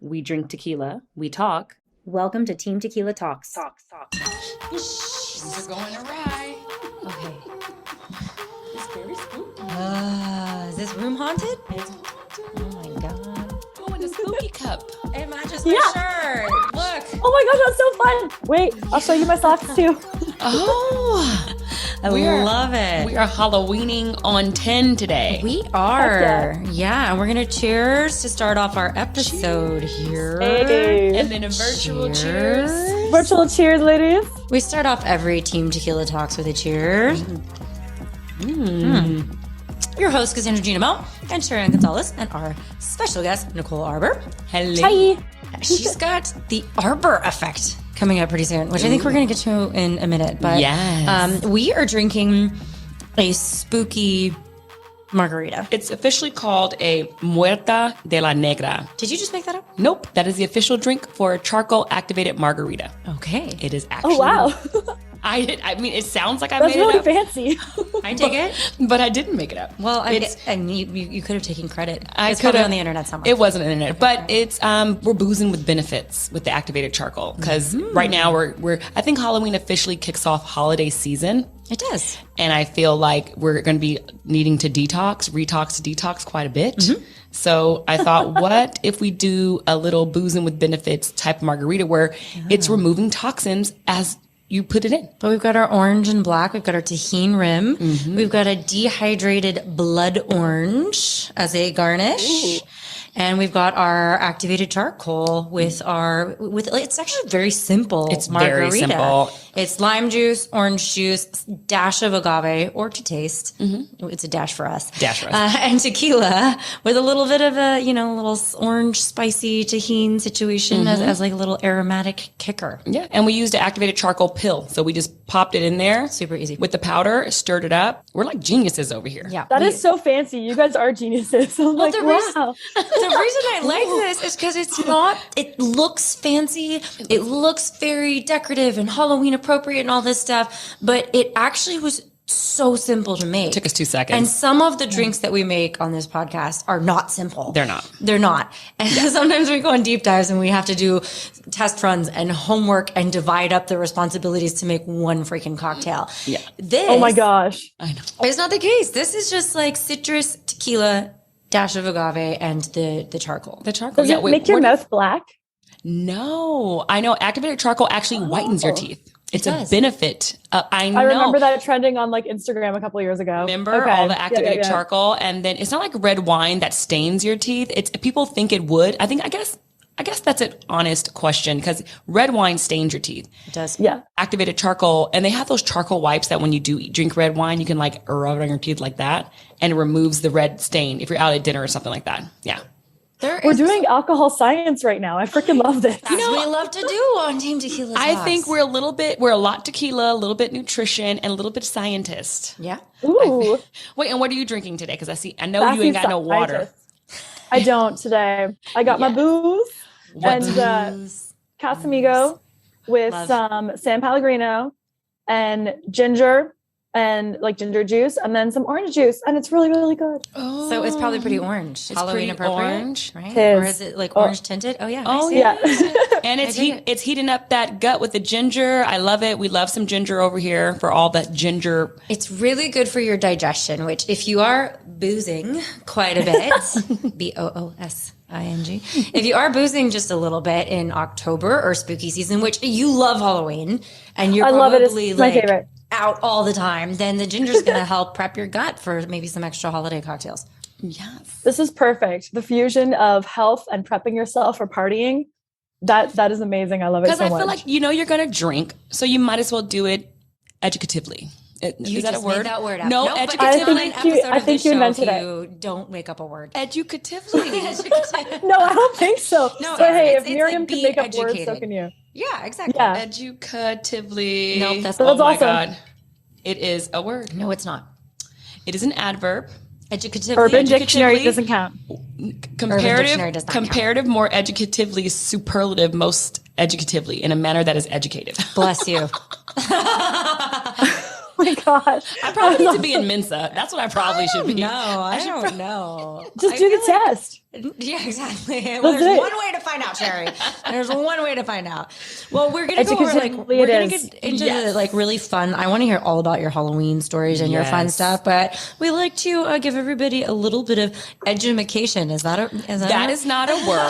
We drink tequila. We talk. Welcome to Team Tequila Talks. Things are going awry. Okay. It's very spooky. Is this room haunted? It's haunted. Oh my god. Oh, in the spooky cup. It matches my shirt. Look. Oh my gosh, that's so fun. Wait, I'll show you my socks too. Oh. I love it. We are Halloweening on 10 today. We are. Yeah, and we're going to cheers to start off our episode here. Hey. And then a virtual cheers. Virtual cheers, ladies. We start off every Team Tequila Talks with a cheers. Your host, Cassandra Gina Mo, and Sharon Gonzalez, and our special guest, Nicole Arbour. Hello. Hi. She's got the Arbour effect coming up pretty soon, which I think we're going to get to in a minute. But Yes. we are drinking a spooky margarita. It's officially called a Muerta de la Negra. Did you just make that up? Nope, that is the official drink for a charcoal activated margarita. Okay. It is actually. Oh, wow. I mean, it sounds like I That's made really it up, fancy. I dig it. but I didn't make it up. Well, It's- you could have taken credit. I It's probably could've- on the internet somewhere. It wasn't on the internet, but it's we're boozing with benefits with the activated charcoal because right now we're I think Halloween officially kicks off holiday season, It does. and I feel like we're going to be needing to detox quite a bit. So I thought, what if we do a little boozing with benefits type of margarita where it's removing toxins as you put it in. But we've got our orange and black. We've got our tahini rim. We've got a dehydrated blood orange as a garnish. And we've got our activated charcoal with it's actually very simple. It's very margarita. simple. It's lime juice, orange juice, dash of agave or to taste. It's a dash for us. And tequila with a little bit of a, little orange spicy tahini situation as like a little aromatic kicker. Yeah, and we used an activated charcoal pill. So we just popped it in there. Super easy. With the powder, stirred it up. We're like geniuses over here. Yeah. That is so fancy. You guys are geniuses. I'm like, the wow. The reason I like this is because it looks fancy. It looks very decorative and Halloween appropriate and all this stuff, but it actually was so simple to make. Took us 2 seconds. And some of the drinks that we make on this podcast are not simple. They're not. They're not. And sometimes we go on deep dives and we have to do test runs and homework and divide up the responsibilities to make one freaking cocktail. Yeah. This Oh my gosh. I know. is not the case. This is just like citrus, tequila, dash of agave, and the charcoal. The charcoal. Does it make your mouth black? No, I know. Activated charcoal actually whitens your teeth. It's a does. benefit. I know. I remember that trending on like Instagram a couple years ago. Remember Okay. all the activated Yeah. charcoal, and then it's not like red wine that stains your teeth. It's people think it would. I guess that's an honest question because red wine stains your teeth. It does. Yeah. Activated charcoal, and they have those charcoal wipes that when you do drink red wine, you can like rub it on your teeth like that, and it removes the red stain if you're out at dinner or something like that. Yeah. We're doing alcohol science right now. I freaking love this. That's what we love to do on Team Tequila I Talks. think we're a lot tequila, a little bit nutrition, and a little bit scientist. Yeah. Ooh. Wait, and what are you drinking today? Because I know you Sassy ain't got no water. scientist. I don't today. I got my booze and Casamigo with Love. some San Pellegrino and ginger and like ginger juice and then some orange juice. And it's really, really good. Oh, So it's probably pretty orange. Halloween pretty appropriate, orange. right? It Or is. is it like orange tinted? Oh yeah. Oh I see. yeah, Yeah. and I dig it. it's heating up that gut with the ginger. I love it. We love some ginger over here for all that ginger. It's really good for your digestion, which if you are boozing quite a bit, BOOSING, if you are boozing just a little bit in October or spooky season, which you love Halloween and you're I love it. It's probably my like favorite. out all the time, then the ginger's going to help prep your gut for maybe some extra holiday cocktails. Yes. This is perfect. The fusion of health and prepping yourself for partying. That is amazing. I love it Because so I feel much. like you're gonna drink, so you might as well do it educatively. You Is that a just word? made that word up. No, Nope, but educatively. it's on an episode I of think this you show invented if it. you don't make up a word. Educatively. No, I don't think so. No, but hey, it's if Miriam like can be make up words, so educated. can you. Yeah, exactly. Yeah. Educatively. Nope, that's oh not- my That's awesome. god. It is a word. No, it's not. It is an adverb. Educatively. Urban Educatively. Dictionary doesn't count. Comparative, does not count. comparative, more educatively, superlative, most educatively, in a manner that is educated. Bless you. Oh my gosh. I probably need to be in Mensa. That's what I probably should be. No, I don't know. Just do the test. Yeah, exactly. Well, there's one way to find out, Sherry. There's one way to find out. Well, we're gonna go over we're gonna get into the really fun. I want to hear all about your Halloween stories and your fun stuff, but we like to give everybody a little bit of edumacation. Is that is not a word?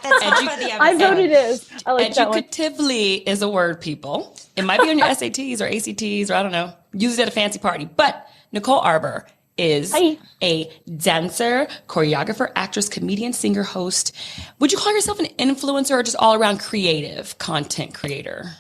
I vote it is. I like Educatively is a word, people. It might be on your SATs or ACTs or I don't know. Use it at a fancy party. But Nicole Arbour is a dancer, choreographer, actress, comedian, singer, host. Would you call yourself an influencer or just all around creative content creator?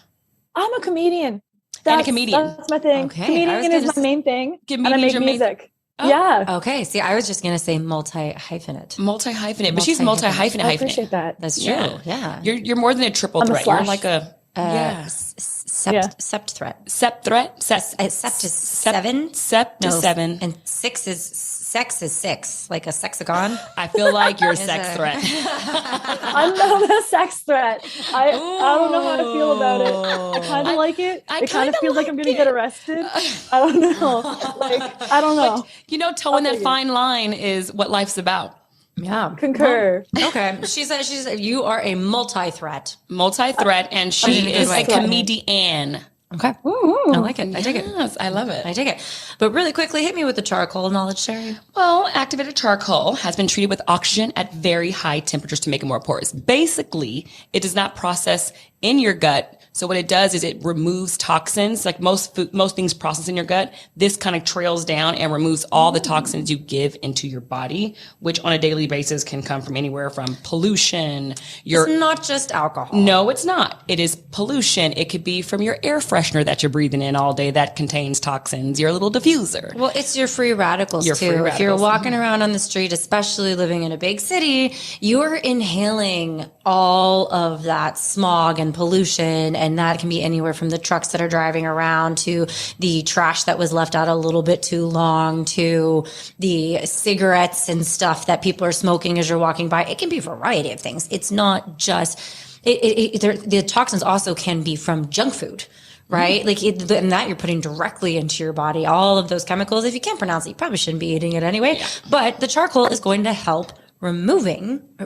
I'm a comedian. And a comedian. That's my thing. Okay. Comedian is my main thing. And I make music. Oh. Yeah. Okay. See, I was just going to say multi-hyphenate. Multi-hyphenate. But she's multi-hyphenate. I appreciate that. That's true. Yeah. You're more than a triple threat. You're like a... Sept threat. Sept threat? Sept is 7. Sept is 7. And sex is 6, like a sexagon. I feel like you're a sex threat. I'm not a sex threat. I don't know how to feel about it. I kind of like it. It kind of feels like I'm going to get arrested. I don't know. I don't know. But, towing that fine line is what life's about. Yeah. Concur. Okay. She said you are a multi-threat. Multi-threat, and she is a comedian. Okay. I like it. I dig it. Yes, I love it. I dig it. But really quickly, hit me with the charcoal knowledge, Sherry. Well, activated charcoal has been treated with oxygen at very high temperatures to make it more porous. Basically, it does not process in your gut. So what it does is it removes toxins. Like most things process in your gut, this kind of trails down and removes all the toxins you give into your body, which on a daily basis can come from anywhere from pollution. It's not just alcohol. No, it's not. It is pollution. It could be from your air freshener that you're breathing in all day that contains toxins, your little diffuser. Well, it's your free radicals too. If you're walking around on the street, especially living in a big city, you're inhaling all of that smog and pollution. And that can be anywhere from the trucks that are driving around to the trash that was left out a little bit too long to the cigarettes and stuff that people are smoking as you're walking by. It can be a variety of things. It's not just, the toxins also can be from junk food. Right? And that you're putting directly into your body, all of those chemicals. If you can't pronounce it, you probably shouldn't be eating it anyway. Yeah. But the charcoal is going to help remove it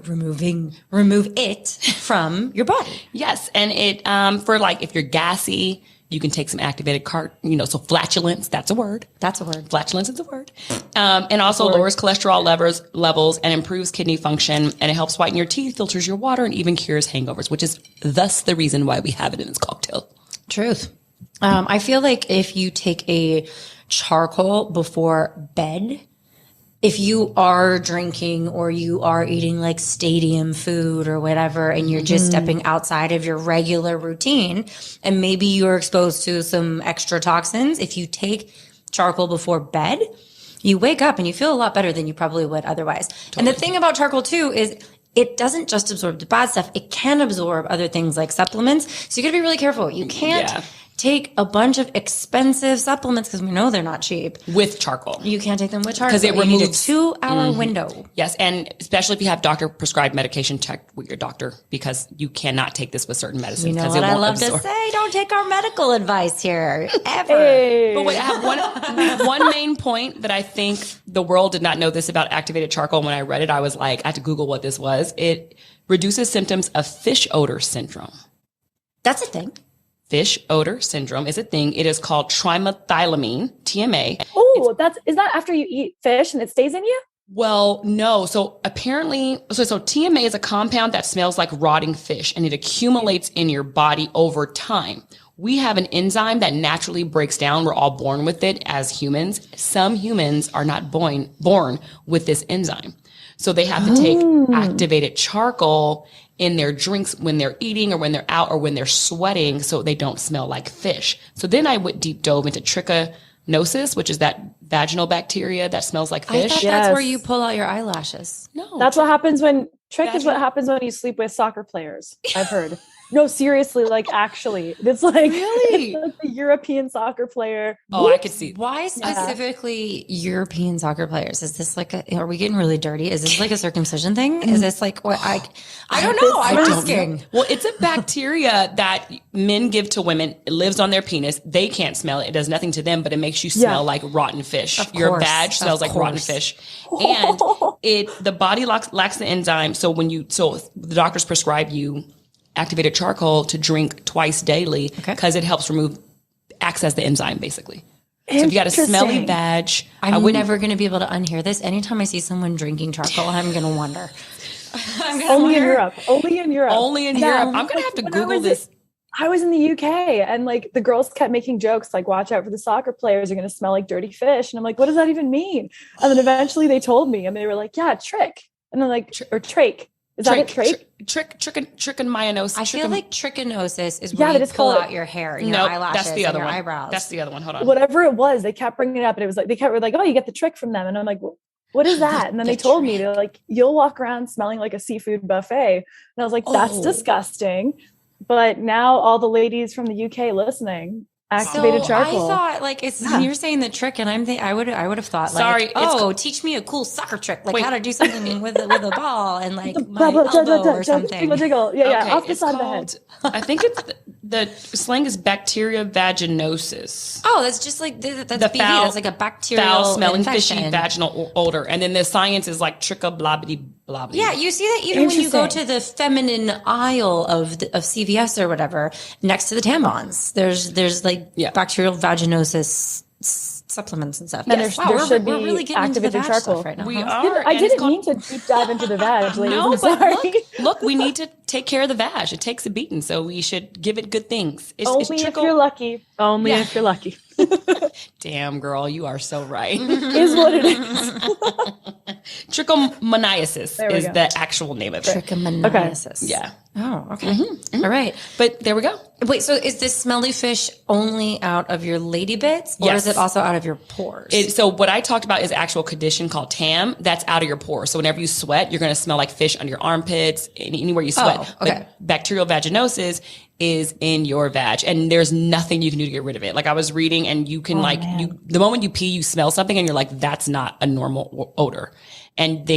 from your body. Yes. And it, for if you're gassy, you can take some activated so flatulence, that's a word. Flatulence is a word. And also lowers cholesterol levels and improves kidney function. And it helps whiten your teeth, filters your water, and even cures hangovers, which is thus the reason why we have it in this cocktail. Truth. I feel like if you take a charcoal before bed, if you are drinking or you are eating stadium food or whatever, and you're just stepping outside of your regular routine, and maybe you're exposed to some extra toxins, if you take charcoal before bed, you wake up and you feel a lot better than you probably would otherwise. Totally. And the thing about charcoal too is it doesn't just absorb the bad stuff. It can absorb other things like supplements. So you got to be really careful. You can't take a bunch of expensive supplements because we know they're not cheap. With charcoal. You can't take them with charcoal. Because it removes a 2-hour window. Yes, and especially if you have doctor-prescribed medication, check with your doctor because you cannot take this with certain medicines. You know what I love to say? Don't take our medical advice here, ever. Hey. But wait, I have one main point that I think the world did not know this about activated charcoal. When I read it, I was like, I had to Google what this was. It reduces symptoms of fish odor syndrome. That's a thing. Fish odor syndrome is a thing. It is called trimethylamine, TMA. Oh, is that after you eat fish and it stays in you? Well, no. So apparently, so TMA is a compound that smells like rotting fish and it accumulates in your body over time. We have an enzyme that naturally breaks down. We're all born with it as humans. Some humans are not born with this enzyme. So they have to take activated charcoal in their drinks when they're eating or when they're out or when they're sweating so they don't smell like fish. So then I went deep dove into trichinosis, which is that vaginal bacteria that smells like fish. I thought that's where you pull out your eyelashes. No. That's what happens when you sleep with soccer players. I've heard. No, seriously, like actually, it's like, Really? it's like the European soccer player. Oh, I could see. Why specifically European soccer players? Is this like are we getting really dirty? Is this like a circumcision thing? Is this like what I don't know. I'm asking. Well, it's a bacteria that men give to women. It lives on their penis. They can't smell it. It does nothing to them, but it makes you smell like rotten fish. Your vag smells like rotten fish. And the body lacks the enzyme. So the doctors prescribe you activated charcoal to drink twice daily because it helps access the enzyme basically. So if you got a smelly vag, I'm never going to be able to unhear this. Anytime I see someone drinking charcoal, I'm going to wonder. Only in Europe. Only in Europe. I'm going to have to Google this. I was in the UK and like the girls kept making jokes like, watch out for the soccer players are going to smell like dirty fish. And I'm like, what does that even mean? And then eventually they told me and they were like, yeah, trick. And then like, or trach. Is that it? Trichomoniasis. I feel like trichinosis is where you pull out your hair, your eyelashes, that's the other one. Eyebrows. That's the other one. Hold on. Whatever it was, they kept bringing it up, and it was like they kept like, "Oh, you get the trick from them," and I'm like, "What is that?" And then they told me, they're like, "You'll walk around smelling like a seafood buffet," and I was like, "That's disgusting." But now all the ladies from the UK listening. Activated charcoal. I thought like you're saying the trick, and I would have thought like, teach me a cool soccer trick, like how to do something with a ball and like my elbow or something. Yeah, off the side of the head. I think it's the slang is bacteria vaginosis. Oh, that's just like that's the BV. That's like a bacterial foul-smelling, infection. fishy vaginal odor, and then the science is like trichoblobbity. Yeah, you see that even when you go to the feminine aisle of CVS or whatever, next to the tampons, there's like bacterial vaginosis supplements and stuff. And there should be activated charcoal right now. We are. I didn't mean to deep dive into the vag, ladies. No, I'm sorry. Look, we need to take care of the vag. It takes a beating, so we should give it good things. Only if you're lucky. Only if you're lucky. Damn, girl, you are so right. Is what it is. Trichomoniasis is the actual name of it. Trichomoniasis. Okay. Yeah. Oh, okay. Mm-hmm. All right. But there we go. Wait, so is this smelly fish only out of your lady bits, or is it also out of your pores? So what I talked about is actual condition called TAM. That's out of your pores. So whenever you sweat, you're going to smell like fish under your armpits, anywhere you sweat. Oh, okay. But bacterial vaginosis is in your vag, and there's nothing you can do to get rid of it. Like I was reading, and you can the moment you pee, you smell something, and you're like, that's not a normal odor. And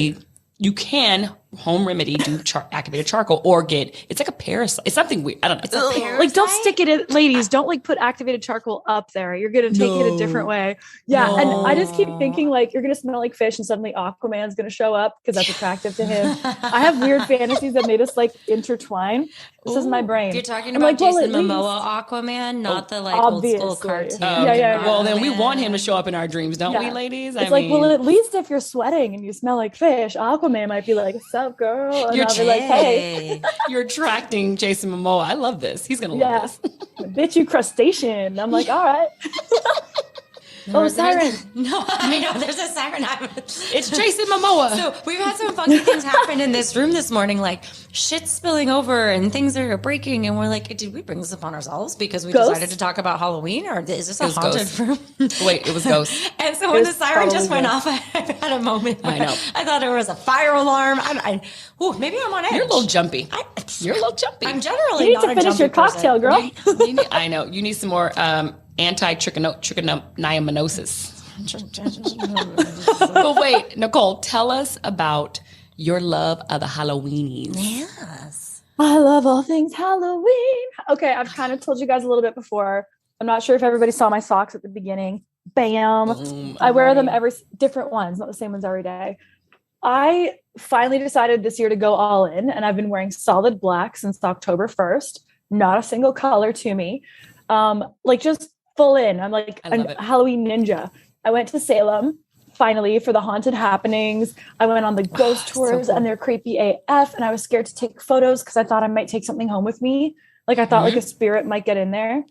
you can home remedy, do activated charcoal, or it's like a parasite. It's something weird. I don't know. It's a parasite. Like, don't stick it in, ladies. Don't like put activated charcoal up there. You're going to take it a different way. Yeah. And I just keep thinking like, you're going to smell like fish and suddenly Aquaman's going to show up because that's attractive to him. I have weird fantasies that made us like intertwine. This is my brain. You're talking about like, Jason Momoa Aquaman, not the like obviously. old school cartoon. Yeah. Well, then we want him to show up in our dreams, don't we, ladies? It's like, well, at least if you're sweating and you smell like fish, Aquaman might be like, what's up, girl? And I'll be like, hey. You're attracting Jason Momoa. I love this. He's going to love this. Bitch, you crustacean. I'm like, all right. Siren. No, I know there's a siren. It's Jason Momoa. So we've had some funky things happen in this room this morning, like shit's spilling over and things are breaking. And we're like, did we bring this upon ourselves because we decided to talk about Halloween, or is this a haunted room? Wait, it was ghosts. And so when the siren just went off, I had a moment. I know. I thought it was a fire alarm. Maybe I'm on edge. You're a little jumpy. You're a little jumpy. I'm generally you need not to finish your cocktail, girl. I know. You need some more anti-trichomoniasis. But wait, Nicole, tell us about your love of the Halloweenies. Yes. I love all things Halloween. Okay, I've kind of told you guys a little bit before. I'm not sure if everybody saw my socks at the beginning. Bam. Boom. I wear them different ones, not the same ones every day. I finally decided this year to go all in, and I've been wearing solid black since October 1st. Not a single color to me. Like just full in. I'm like a Halloween ninja. I went to Salem finally for the haunted happenings. I went on the ghost tours and they're creepy AF. And I was scared to take photos because I thought I might take something home with me. Like I thought like a spirit might get in there.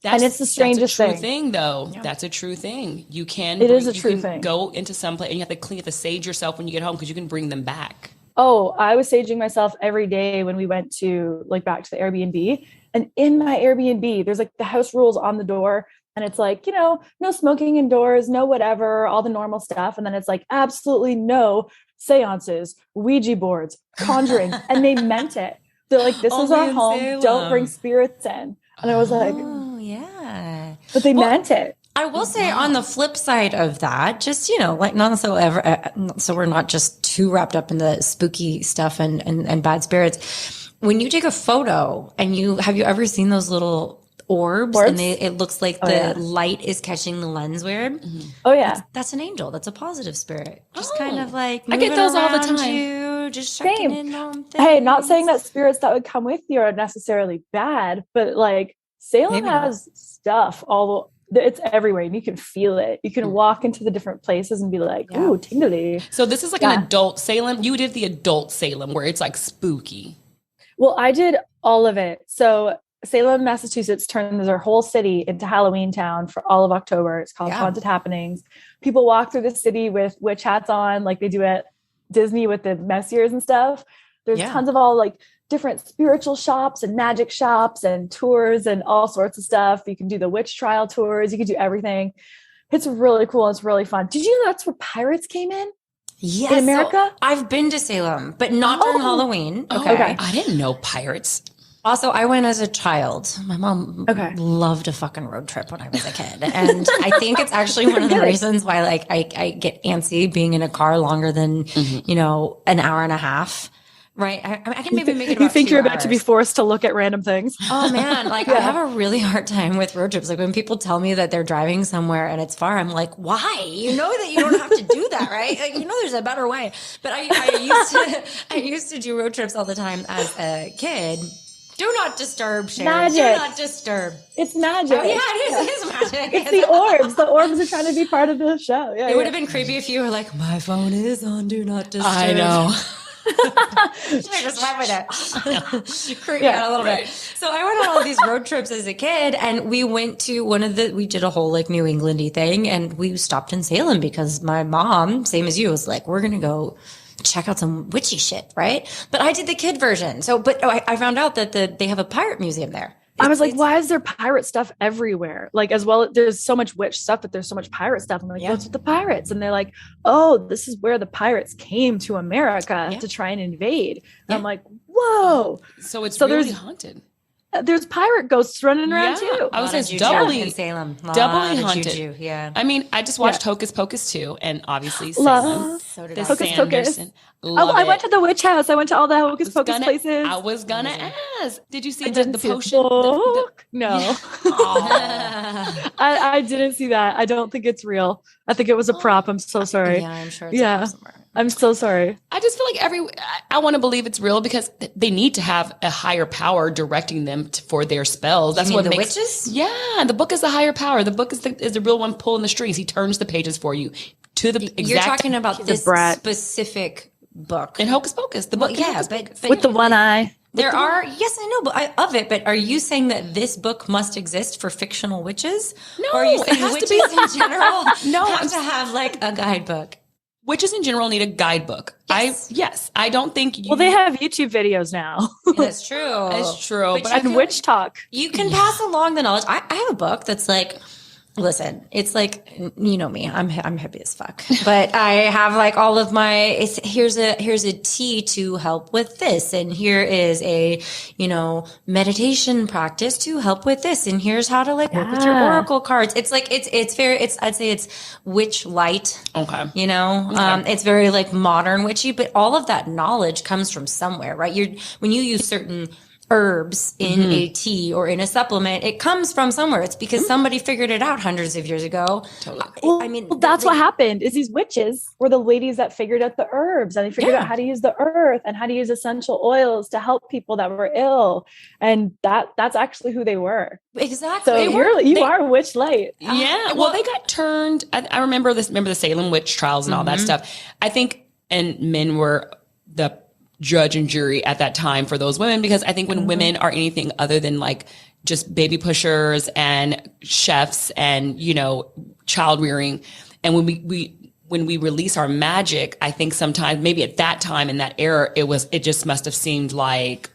And it's the strangest thing though. Yeah. That's a true thing. You can. It is a true thing. Go into some place and you have to sage yourself when you get home because you can bring them back. Oh, I was saging myself every day when we went to back to the Airbnb. And in my Airbnb, there's like the house rules on the door. And it's like, no smoking indoors, no whatever, all the normal stuff. And then it's like, absolutely no seances, Ouija boards, conjuring. And they meant it. They're like, this is Only our in home. Salem. Don't bring spirits in. And I was like, Oh, yeah. but they meant it. I will say on the flip side of that, just, like not so ever, so we're not just too wrapped up in the spooky stuff and bad spirits. When you take a photo and have you ever seen those little orbs? And it looks like the light is catching the lens weird. Mm-hmm. Oh yeah. That's an angel. That's a positive spirit. Just kind of like I get those all the time. You, just checking in on things. Hey, not saying that spirits that would come with you are necessarily bad, but like Salem has stuff it's everywhere and you can feel it. You can walk into the different places and be like, ooh, tingly. So this is like an adult Salem. You did the adult Salem where it's like spooky. Well, I did all of it. So Salem, Massachusetts turns their whole city into Halloween town for all of October. It's called Haunted Happenings. People walk through the city with witch hats on, like they do at Disney with the Messiers and stuff. There's tons of all like different spiritual shops and magic shops and tours and all sorts of stuff. You can do the witch trial tours. You can do everything. It's really cool. It's really fun. Did you know that's where pirates came in? Yes. In America? So I've been to Salem, but not during Halloween. Okay. I didn't know pirates. Also, I went as a child. My mom loved a fucking road trip when I was a kid. And I think it's actually one of the reasons why like I get antsy being in a car longer than, an hour and a half. Right. I can maybe make it about You think 2 you're about hours. to be forced to look at random things? Oh man, like I have a really hard time with road trips. Like when people tell me that they're driving somewhere and it's far, I'm like, why? You know that you don't have to do that, right? Like, there's a better way. But I used to do road trips all the time as a kid. Do not disturb, Sherry. Magic. Do not disturb. It's magic. Oh, yeah, it is magic. It's the orbs. The orbs are trying to be part of the show. Yeah, it would have been creepy if you were like, my phone is on Do Not Disturb. I know. Should I just laugh with it? Creep me out a little bit. So I went on all these road trips as a kid, and we went to we did a whole like New Englandy thing, and we stopped in Salem because my mom, same as you, was like, we're going to go check out some witchy shit, right? But I did the kid version. I found out that they have a pirate museum there. I was like, why is there pirate stuff everywhere? Like, as well, there's so much witch stuff, but there's so much pirate stuff. I'm like, what's with the pirates? And they're like, oh, this is where the pirates came to America to try and invade. And I'm like, whoa. So it's really haunted. There's pirate ghosts running around too. I was saying doubly in Salem. Doubly haunted. Juju, yeah. I mean, I just watched Hocus Pocus 2 and obviously Salem. So did Hocus Pocus. I went to the witch house. I went to all the Hocus Pocus places. I was gonna ask. Did you see the potion? No. I didn't see that. I don't think it's real. I think it was a prop. I'm so sorry. Yeah, I'm sure it's a prop somewhere. I'm so sorry. I just feel like I want to believe it's real because they need to have a higher power directing them for their spells. That's what makes witches. Yeah, the book is the higher power. The book is the real one pulling the strings. He turns the pages for you to the exact. You're talking about this specific book in Hocus Pocus. The book, but with the one eye. There are, yes, I know, but are you saying that this book must exist for fictional witches? No, or are you saying witches in general have to have like a guidebook? Witches in general need a guidebook. Yes. I don't think. Well, they have YouTube videos now. That's true. That's true. But witch talk. You can pass along the knowledge. I have a book that's like, listen, it's like, you know me, I'm hippie as fuck, but I have like all of my, here's a tea to help with this. And here is a, meditation practice to help with this. And here's how to like work with your oracle cards. It's like, I'd say it's witch light. Okay. It's very like modern witchy, but all of that knowledge comes from somewhere, right? When you use certain herbs in a tea or in a supplement, it comes from somewhere. It's because somebody figured it out hundreds of years ago. Totally. Well, that's what happened is these witches were the ladies that figured out the herbs and they figured out how to use the earth and how to use essential oils to help people that were ill. And that's actually who they were. Exactly. So you are witch light. Yeah. Well, they got turned. I remember this. Remember the Salem witch trials and all that stuff. I think, and men were the judge and jury at that time for those women, because I think when women are anything other than like just baby pushers and chefs and, child rearing, and when we release our magic, I think sometimes maybe at that time in that era, it just must have seemed like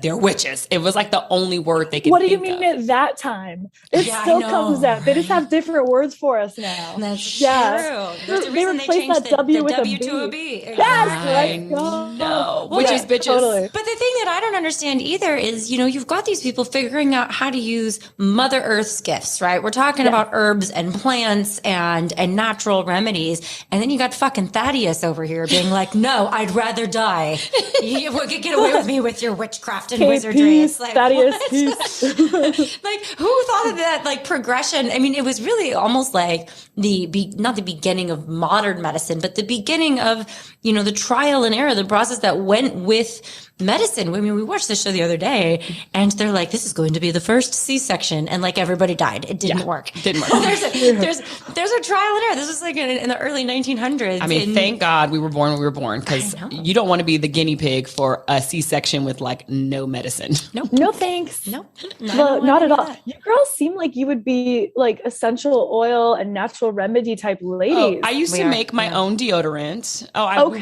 they're witches. It was like the only word they could What do you think mean at that time? It still comes out. They just have different words for us now. That's true. They replaced that W with W a B. to a B. Yes, I know. Witches, bitches. Totally. But the thing that I don't don't understand either is, you've got these people figuring out how to use Mother Earth's gifts, right? We're talking about herbs and plants and natural remedies. And then you got fucking Thaddeus over here being like, no, I'd rather die. You get away with me with your witchcraft and wizardry. Peace, It's like, Thaddeus, what? peace. Like, who thought of that, like, progression? I mean, it was really almost like not the beginning of modern medicine, but the beginning of, the trial and error, the process that went with medicine. I mean, we watched this show the other day and they're like, this is going to be the first C-section. And like everybody died. It didn't work. Didn't work. There's a trial and error. This was like in the early 1900s. I mean, thank God we were born when we were born, because you don't want to be the guinea pig for a C-section with like no medicine. No thanks. No, not at all. You girls seem like you would be like essential oil and natural remedy type ladies. I used to make my own deodorant.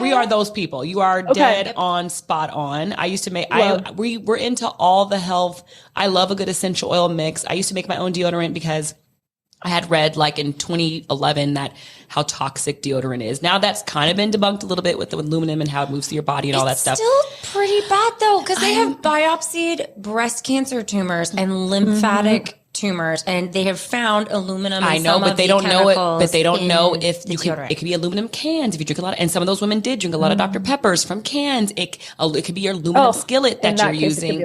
We are those people. You are dead on, spot on. I used to make, we were into all the health. I love a good essential oil mix. I used to make my own deodorant because I had read like in 2011 that how toxic deodorant is. Now that's kind of been debunked a little bit with the aluminum and how it moves through your body and all that stuff. Still pretty bad though, because they have biopsied breast cancer tumors and lymphatic tumors, and they have found aluminum. I know, but they don't know it. But they don't know if you can. deodorant. It could be aluminum cans if you drink a lot, and some of those women did drink a lot of Dr. Peppers from cans. It could be your aluminum skillet that you're using.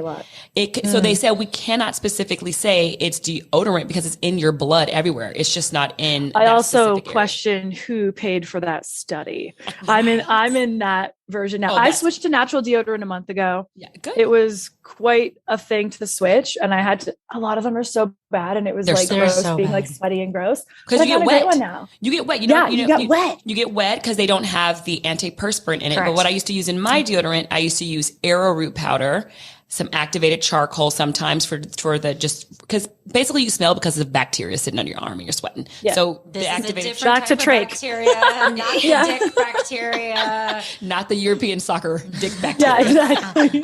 It could be a lot. So they said we cannot specifically say it's deodorant because it's in your blood everywhere. It's just not in. I also question who paid for that study. I'm in that version now. I switched to natural deodorant a month ago. Yeah, good. It was quite a thing to switch, and I had to. A lot of them are so bad, and it was like gross, being like sweaty and gross. Because you get wet. One now. You get wet. You get wet. You get wet because they don't have the antiperspirant in it. Correct. But what I used to use in my deodorant, I used to use arrowroot powder, some activated charcoal sometimes for the just because basically you smell because of bacteria sitting on your arm and you're sweating. Yeah. So the activated back to trach bacteria, not the dick bacteria, not the European soccer dick bacteria. Yeah, exactly.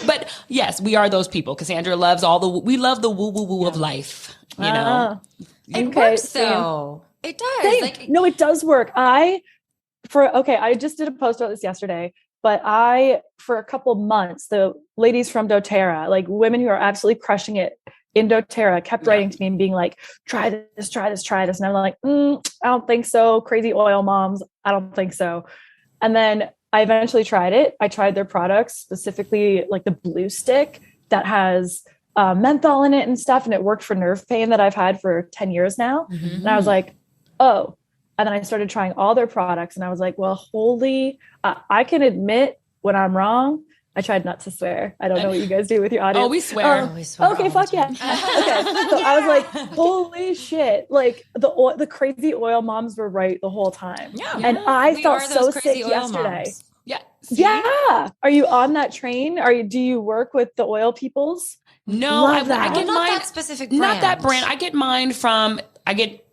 But yes, we are those people. Cassandra loves we love the woo woo woo of life. You know, it works though. It does. Like, no, it does work. I just did a post about this yesterday. But for a couple months, the ladies from doTERRA, like women who are absolutely crushing it in doTERRA, kept writing to me and being like, try this, try this, try this. And I'm like, I don't think so. Crazy oil moms. I don't think so. And then I eventually tried it. I tried their products, specifically like the blue stick that has menthol in it and stuff. And it worked for nerve pain that I've had for 10 years now. Mm-hmm. And I was like, oh. And then I started trying all their products and I was like, well, I can admit when I'm wrong. I tried not to swear. I don't know what you guys do with your audience. Oh, we swear. Okay, fuck yeah. Okay. So I was like, holy shit. Like the crazy oil moms were right the whole time. Yeah. And I felt so sick yesterday. Moms. Yeah. See? Yeah. Are you on that train? Do you work with the oil peoples? No, I get not mine. That specific brand. Not that brand. I get mine from,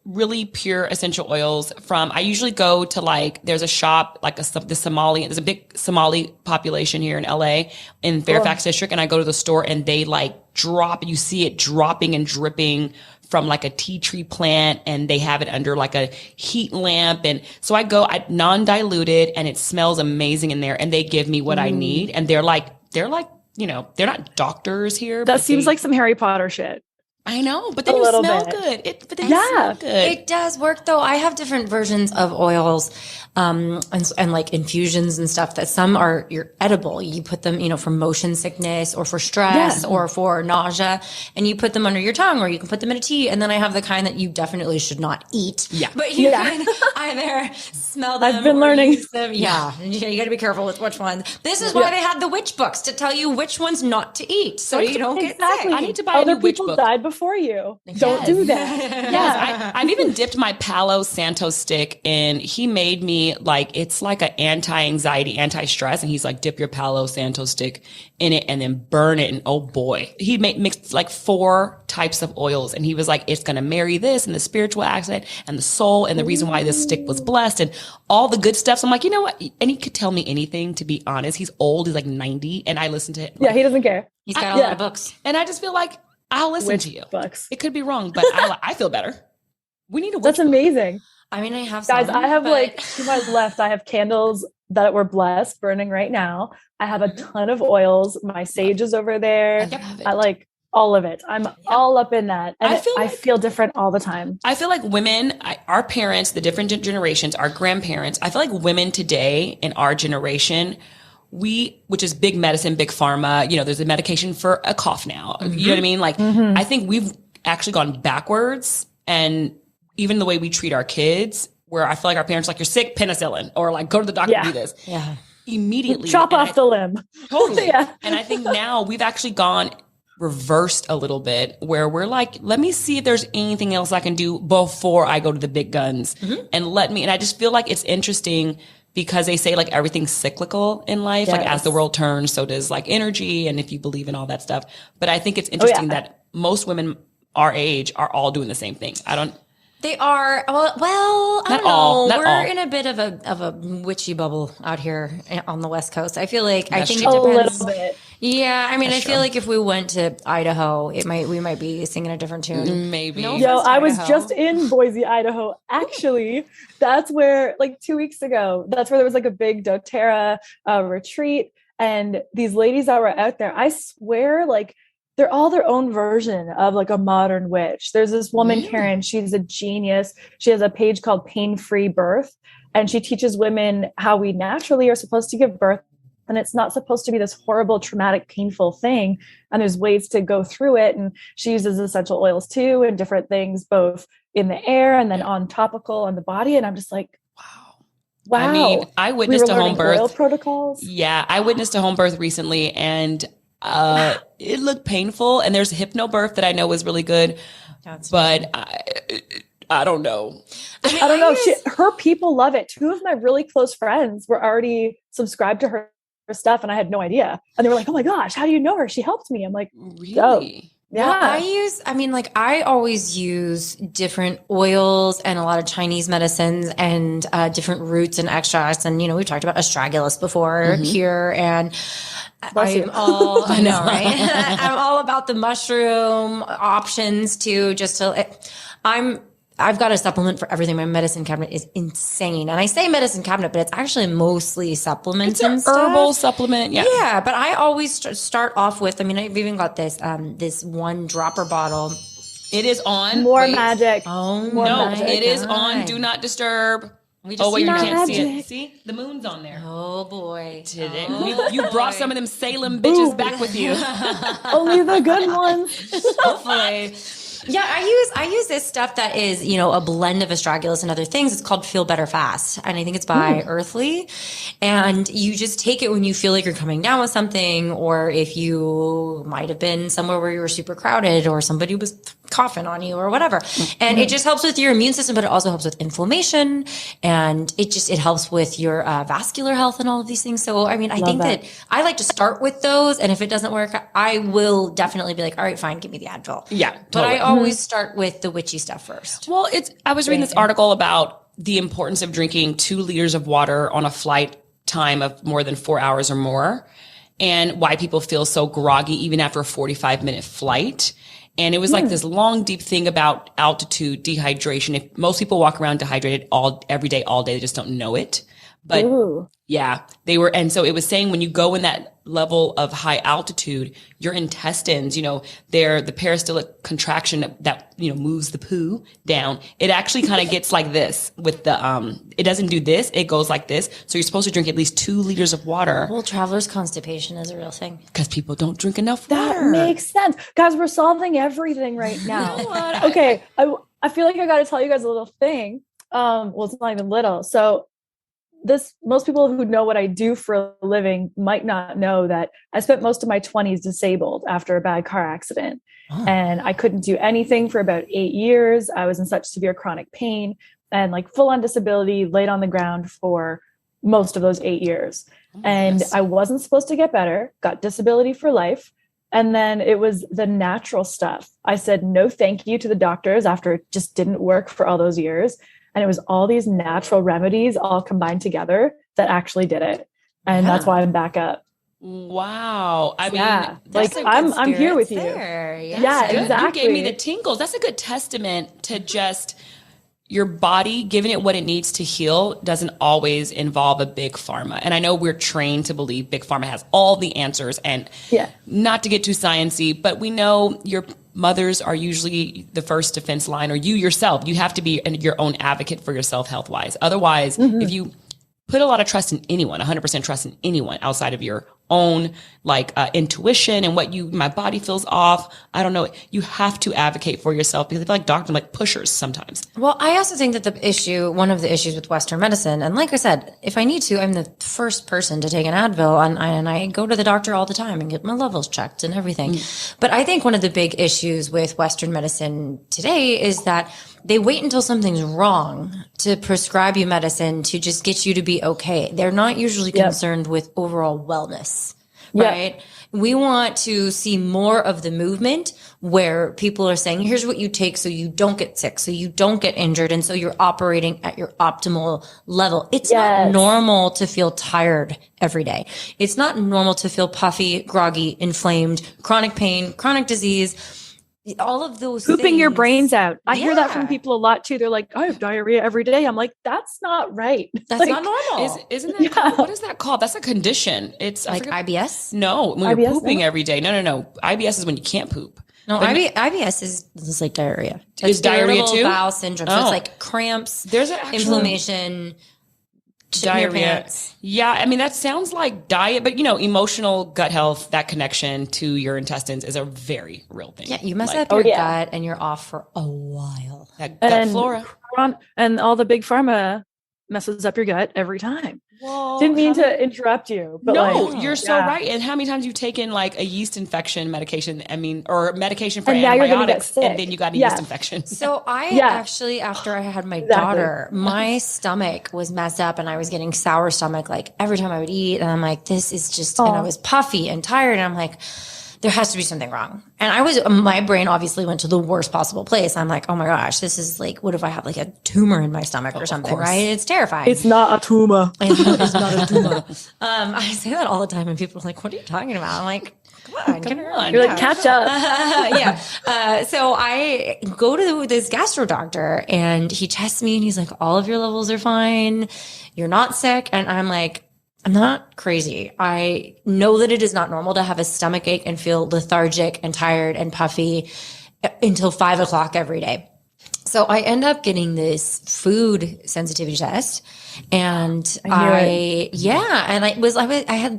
really pure essential oils from, I usually go to there's a shop, there's a big Somali population here in LA in Fairfax district. And I go to the store and they you see it dropping and dripping from a tea tree plant and they have it under a heat lamp. And so I non-diluted and it smells amazing in there and they give me what I need. And they're they're not doctors here. That seems like some Harry Potter shit. I know, but they do smell good. Smell good. It does work though. I have different versions of oils, and infusions and stuff that some you're edible. You put them, for motion sickness or for stress or for nausea, and you put them under your tongue or you can put them in a tea. And then I have the kind that you definitely should not eat. Yeah. But you can either smell them. I've been learning. Use them. Yeah. You got to be careful with which ones. This is why they had the witch books to tell you which ones not to eat. So you don't get sick. I need to buy a new witch book. Other people died before you. Don't do that. Yes, I've even dipped my Palo Santo stick in. He made me it's like an anti-anxiety, anti-stress, and he's like, dip your Palo Santo stick in it and then burn it. And oh boy, he mixed 4 types of oils, and he was like, it's gonna marry this and the spiritual aspect and the soul and the reason why this stick was blessed and all the good stuff. So I'm like, you know what? And he could tell me anything. To be honest, he's old. He's 90, and I listen to it. Yeah, he doesn't care. He's got a lot of books, and I just feel like I'll listen to you. Books. It could be wrong, but I feel better. We need a witch That's book. amazing. I mean, I have guys. some, I have to my left. I have candles, that we're blessed burning right now. I have a ton of oils. My sage is over there. I like all of it. I'm all up in that. And I feel different all the time. I feel like women, our parents, the different generations, our grandparents, I feel like women today in our generation, which is big medicine, big pharma, you know, there's a medication for a cough now. You know what I mean? Like, I think we've actually gone backwards, and even the way we treat our kids, where I feel like our parents are like, you're sick, penicillin, or like, go to the doctor, do this. Yeah. Immediately. Chop off the limb. Totally. And I think now we've actually gone reversed a little bit, where we're like, let me see if there's anything else I can do before I go to the big guns. And I just feel like it's interesting, because they say like everything's cyclical in life. Like as the world turns, so does like energy. And if you believe in all that stuff, but I think it's interesting that most women our age are all doing the same thing. They are. Well, I don't know. We're in a bit of a witchy bubble out here on the West Coast. I feel like I think it depends. A little bit. Yeah, I mean, I feel like if we went to Idaho, we might be singing a different tune. Maybe. I was just in Boise, Idaho. Actually, that's where, like 2 weeks ago, that's where there was like a big doTERRA retreat, and these ladies that were out there, I swear, like, they're all their own version of like a modern witch. There's this woman, Karen, she's a genius. She has a page called Pain Free Birth, and she teaches women how we naturally are supposed to give birth. And it's not supposed to be this horrible, traumatic, painful thing. And there's ways to go through it. And she uses essential oils too, and different things, both in the air and then on topical on the body. And I'm just like, wow. I mean, I witnessed a home birth. Oil protocols. Yeah, I witnessed a home birth recently, and it looked painful. And there's hypnobirth that I know is really good, but I don't know. I don't know. Her people love it. 2 of my really close friends were already subscribed to her stuff, and I had no idea. And they were like, "Oh my gosh, how do you know her? She helped me." I'm like, really? Dope. Yeah. I always use different oils and a lot of Chinese medicines and different roots and extracts. And, you know, we've talked about astragalus before here, and I know, right? I'm all about the mushroom options too, I've got a supplement for everything. My medicine cabinet is insane. And I say medicine cabinet, but it's actually mostly supplements and stuff. Herbal supplement. Yeah. Yeah. But I always start off with, I've even got this one dropper bottle. It is on. More magic. Oh, no, it is on. Do not disturb. You can't see it. See? The moon's on there. Oh, boy. You brought some of them Salem bitches back with you. Only the good ones. Hopefully. Yeah, I use this stuff that is, you know, a blend of astragalus and other things. It's called Feel Better Fast. And I think it's by Earthly. And you just take it when you feel like you're coming down with something, or if you might have been somewhere where you were super crowded, or somebody was coughing on you or whatever. And it just helps with your immune system, but it also helps with inflammation. And it helps with your vascular health and all of these things. So, I think that I like to start with those. And if it doesn't work, I will definitely be like, all right, fine, give me the Advil. Yeah. Totally. But I always start with the witchy stuff first. Well, I was reading this article about the importance of drinking 2 liters of water on a flight time of more than 4 hours or more, and why people feel so groggy even after a 45-minute flight. And it was like this long, deep thing about altitude dehydration. If most people walk around dehydrated every day, all day, they just don't know it. But yeah, they were. And so it was saying when you go in that level of high altitude, your intestines, you know, the peristaltic contraction that, you know, moves the poo down. It actually kind of gets like this with the, it doesn't do this. It goes like this. So you're supposed to drink at least 2 liters of water. Well, traveler's constipation is a real thing. Because people don't drink enough water. That makes sense. Guys, we're solving everything right now. Okay. I feel like I got to tell you guys a little thing. Well, it's not even little. So most people who know what I do for a living might not know that I spent most of my 20s disabled after a bad car accident. And I couldn't do anything for about 8 years. I was in such severe chronic pain and like full on disability, laid on the ground for most of those 8 years. And I wasn't supposed to get better, got disability for life. And then it was the natural stuff. I said no thank you to the doctors after it just didn't work for all those years. And it was all these natural remedies all combined together that actually did it. And that's why I'm back up. Wow. I mean, like I'm here with you. Yeah, exactly. You gave me the tingles. That's a good testament to just, your body, giving it what it needs to heal, doesn't always involve a big pharma. And I know we're trained to believe big pharma has all the answers, and not to get too sciencey, but we know your mothers are usually the first defense line, or you yourself. You have to be your own advocate for yourself health-wise. Otherwise, if you put a lot of trust in anyone, 100% trust in anyone outside of your own intuition and my body feels off, I don't know. You have to advocate for yourself, because I feel like doctors are like pushers sometimes. Well, I also think that one of the issues with Western medicine, and like I said, if I need to, I'm the first person to take an Advil, and I go to the doctor all the time and get my levels checked and everything. But I think one of the big issues with Western medicine today is that they wait until something's wrong to prescribe you medicine to just get you to be okay. They're not usually concerned with overall wellness, right? We want to see more of the movement where people are saying, here's what you take so you don't get sick, so you don't get injured, and so you're operating at your optimal level. It's not normal to feel tired every day. It's not normal to feel puffy, groggy, inflamed, chronic pain, chronic disease. All of those pooping your brains out. I hear that from people a lot too. They're like, I have diarrhea every day. I'm like, that's not right. That's not normal. Isn't that called, what is that called? That's a condition. It's like IBS. No, when you're pooping every day. No. IBS is when you can't poop. No, IBS is like diarrhea. Is diarrhea too? Bowel syndrome. So it's like cramps. There's an actual inflammation. Diarrhea. Yeah, I mean, that sounds like diet, but emotional gut health, that connection to your intestines is a very real thing. Yeah, you mess up your gut and you're off for a while. That gut flora. And all the big pharma messes up your gut every time. Whoa, didn't mean to interrupt you, but no, you're so right. And how many times you've taken like a yeast infection medication? I mean, or medication for antibiotics, and then you got a yeast infection. So I actually, after I had my daughter, my stomach was messed up, and I was getting sour stomach like every time I would eat, and I'm like, this is just, and I was puffy and tired, and I'm like, there has to be something wrong. And my brain obviously went to the worst possible place. I'm like, oh my gosh, this is like, what if I have like a tumor in my stomach or something, right? It's terrifying. It's not a tumor. It's not a tumor. I say that all the time, and people are like, what are you talking about? I'm like, come on. You're like, catch up. So I go to this gastro doctor, and he tests me, and he's like, all of your levels are fine. You're not sick. And I'm like, I'm not crazy. I know that it is not normal to have a stomach ache and feel lethargic and tired and puffy until 5 o'clock every day. So I end up getting this food sensitivity test, and I had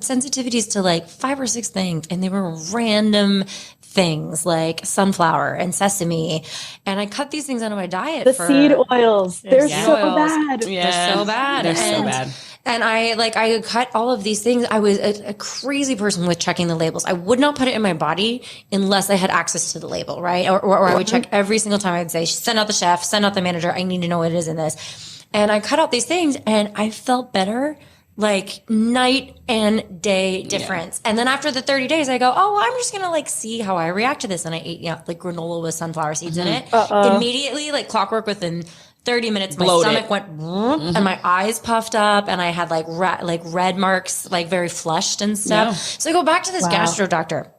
sensitivities to like 5 or 6 things, and they were random things like sunflower and sesame. And I cut these things out of my diet. The seed oils. They're so bad. They're so bad. They're so bad. And I cut all of these things. I was a crazy person with checking the labels. I would not put it in my body unless I had access to the label, right? Or I would check every single time. I'd say, send out the chef, send out the manager. I need to know what it is in this. And I cut out these things, and I felt better, like night and day difference. And then after the 30 days, I go, oh, well, I'm just going to like see how I react to this. And I ate like granola with sunflower seeds in it. Immediately, like clockwork, within 30 minutes, my stomach went and my eyes puffed up, and I had like red marks, like very flushed and stuff. Yeah. So I go back to this gastro doctor,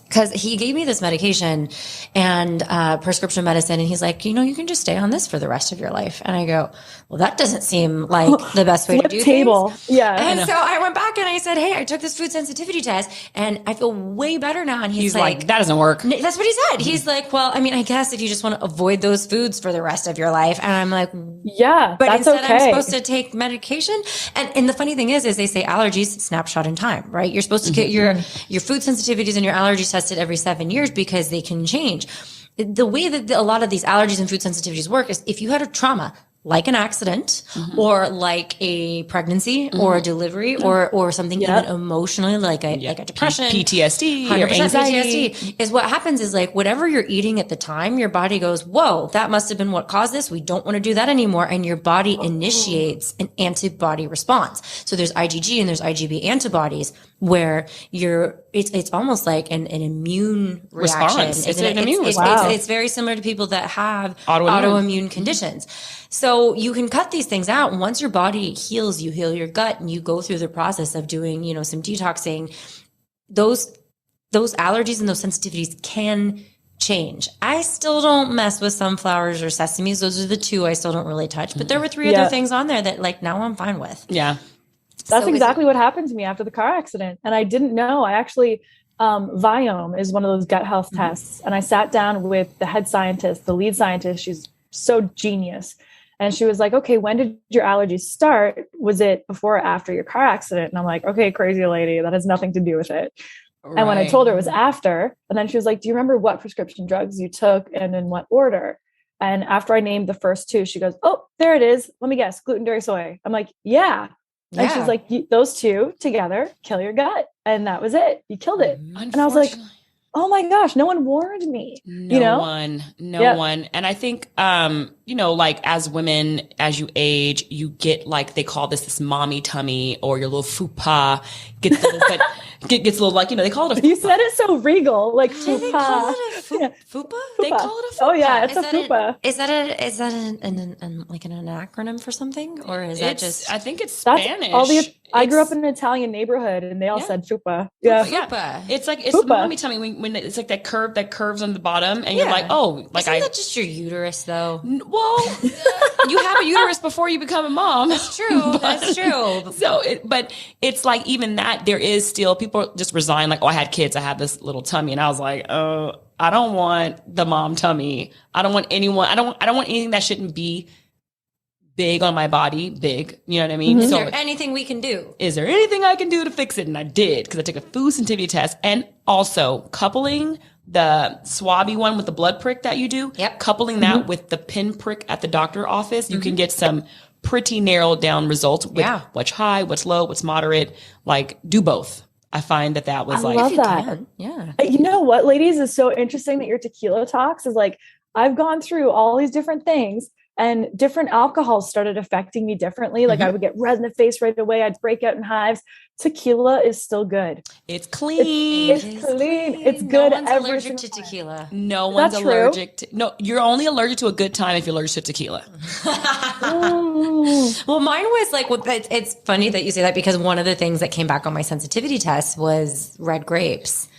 because he gave me this medication and prescription medicine, and he's like, you can just stay on this for the rest of your life. And I go, well, that doesn't seem like the best way to do things. Yeah. And so I went back and I said, hey, I took this food sensitivity test, and I feel way better now. And he's like, that doesn't work. That's what he said. He's like, well, I mean, I guess if you just want to avoid those foods for the rest of your life. And I'm like, yeah, but that's instead okay. I'm supposed to take medication. And the funny thing is they say allergies snapshot in time, right? You're supposed to get your food sensitivities and your allergies tested every 7 years, because they can change. The way that a lot of these allergies and food sensitivities work is if you had a trauma, like an accident or like a pregnancy or a delivery or something even emotionally, like a depression, PTSD, or 100% anxiety. PTSD, is what happens is like whatever you're eating at the time, your body goes, whoa, that must have been what caused this. We don't want to do that anymore. And your body initiates an antibody response. So there's IgG and there's IgB antibodies where it's almost like an immune reaction. It's an immune response. It's very similar to people that have autoimmune conditions. So you can cut these things out. And once your body heals, you heal your gut, and you go through the process of doing, some detoxing. Those allergies and those sensitivities can change. I still don't mess with sunflowers or sesames. Those are the two I still don't really touch. But there were 3 other things on there that like now I'm fine with. Yeah. That's exactly what happened to me after the car accident. And I didn't know. I actually, Viome is one of those gut health tests. And I sat down with the head scientist, the lead scientist. She's so genius. And she was like, okay, when did your allergies start? Was it before or after your car accident? And I'm like, okay, crazy lady, that has nothing to do with it. Right. And when I told her it was after, and then she was like, do you remember what prescription drugs you took and in what order? And after I named the first 2, she goes, oh, there it is. Let me guess, gluten, dairy, soy. I'm like, yeah. And she's like, those 2 together kill your gut. And that was it. You killed it. And I was like, oh my gosh, no one warned me. No one. And I think, like as women, as you age, you get like, they call this mommy tummy or your little fupa gets a little bit, gets a little like, they call it a fupa. You said it so regal, like fupa. They call it a fupa? They call it a fupa. Oh yeah, it's a fupa. Is that like an acronym for something? Or is that just? I think it's Spanish. I grew up in an Italian neighborhood and they all said fupa. Yeah. Fupa. It's like, it's the mommy tummy when it's like that curve that curves on the bottom and you're like, oh, like Isn't that just your uterus though? Well, you have a uterus before you become a mom. That's true. That's true. So, but it's like even that there is still people just resign like, oh, I had kids, I have this little tummy, and I was like, oh, I don't want the mom tummy. I don't want anyone. I don't want anything that shouldn't be big on my body. Big, you know what I mean? Is there anything we can do? Is there anything I can do to fix it? And I did because I took a food sensitivity test, and also coupling the swabby one with the blood prick that you do, coupling that with the pin prick at the doctor office, you can get some pretty narrowed down results with what's high, what's low, what's moderate. Like, do both. I find that was I love that. Yeah. You know what, ladies, is so interesting that your tequila talks is like, I've gone through all these different things and different alcohols started affecting me differently. Like I would get red in the face right away. I'd break out in hives. Tequila is still good. It's clean. It's clean. It's good. No one's allergic to tequila. No one's allergic to. No, you're only allergic to a good time if you're allergic to tequila. Well, mine was like, it's funny that you say that because one of the things that came back on my sensitivity test was red grapes.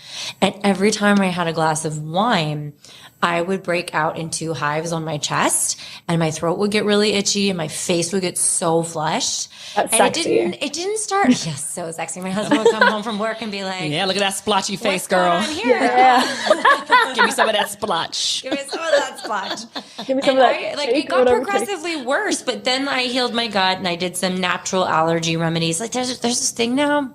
And every time I had a glass of wine, I would break out into hives on my chest and my throat would get really itchy and my face would get so flushed. That's and sexy. It didn't start. Yes, so sexy. My husband would come home from work and be like, yeah, look at that splotchy face, girl. What's going on here? Yeah. Give me some of that splotch. Give me some of that splotch. Give me some of that. Like it got progressively worse, but then I healed my gut and I did some natural allergy remedies. Like there's this thing now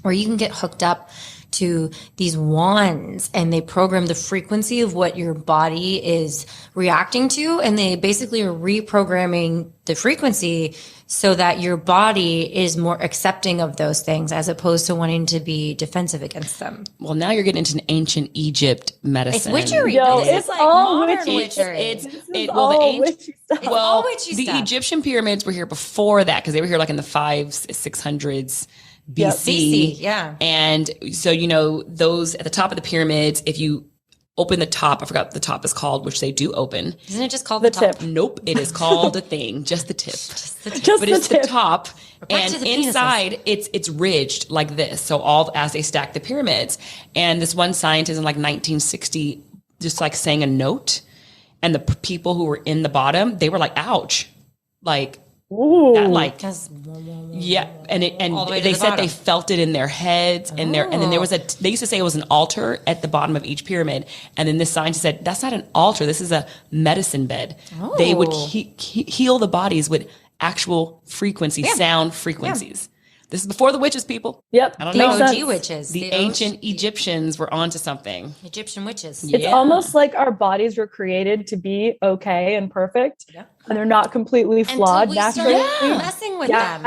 where you can get hooked up to these wands and they program the frequency of what your body is reacting to. And they basically are reprogramming the frequency so that your body is more accepting of those things as opposed to wanting to be defensive against them. Well, now you're getting into an ancient Egypt medicine. It's witchery. Yo, it's like all witchy. witchery. All witchy stuff. The Egyptian pyramids were here before that because they were here like in the 500s, 600s. BC. Yeah. And so, those at the top of the pyramids, if you open the top, I forgot what the top is called, which they do open. Isn't it just called the top? tip? Nope. It is called the thing, just the tip. But it's the top. And to the inside it's ridged like this. So all as they stack the pyramids. And this one scientist in like 1960, just like sang a note. And the people who were in the bottom, they were like, ouch. Like, ooh. That like, yeah, and they said they felt it in their heads and then there was they used to say it was an altar at the bottom of each pyramid, and then this scientist said that's not an altar, this is a medicine bed. They would heal the bodies with actual sound frequencies. This is before the witches, people. Yep. I don't know. The OG witches. The ancient Egyptians were onto something. Egyptian witches. It's almost like our bodies were created to be okay and perfect. Yep. And they're not completely flawed naturally. Start messing with them.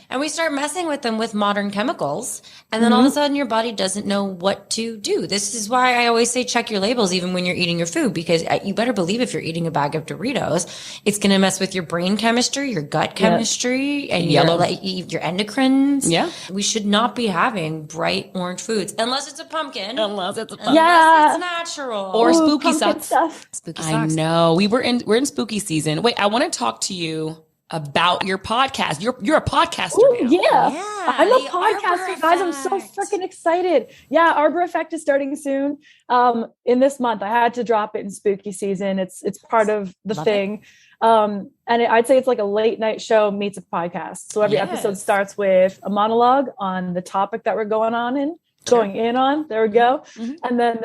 And we start messing with them with modern chemicals. And then all of a sudden your body doesn't know what to do. This is why I always say check your labels even when you're eating your food, because you better believe if you're eating a bag of Doritos, it's going to mess with your brain chemistry, your gut chemistry, and your endocrines. Yeah. We should not be having bright orange foods unless it's a pumpkin. Unless it's natural. Or spooky stuff. Stuff. Spooky I socks. know. We're in spooky season. Wait, I want to talk to you about your podcast. You're a podcaster Ooh, now. Yeah. I'm a podcaster, guys. I'm so freaking excited. Yeah, Arbour Effect is starting soon. In this month, I had to drop it in spooky season. It's part of the thing. I'd say it's like a late night show meets a podcast. So every episode starts with a monologue on the topic that we're going in on. There we go. And then,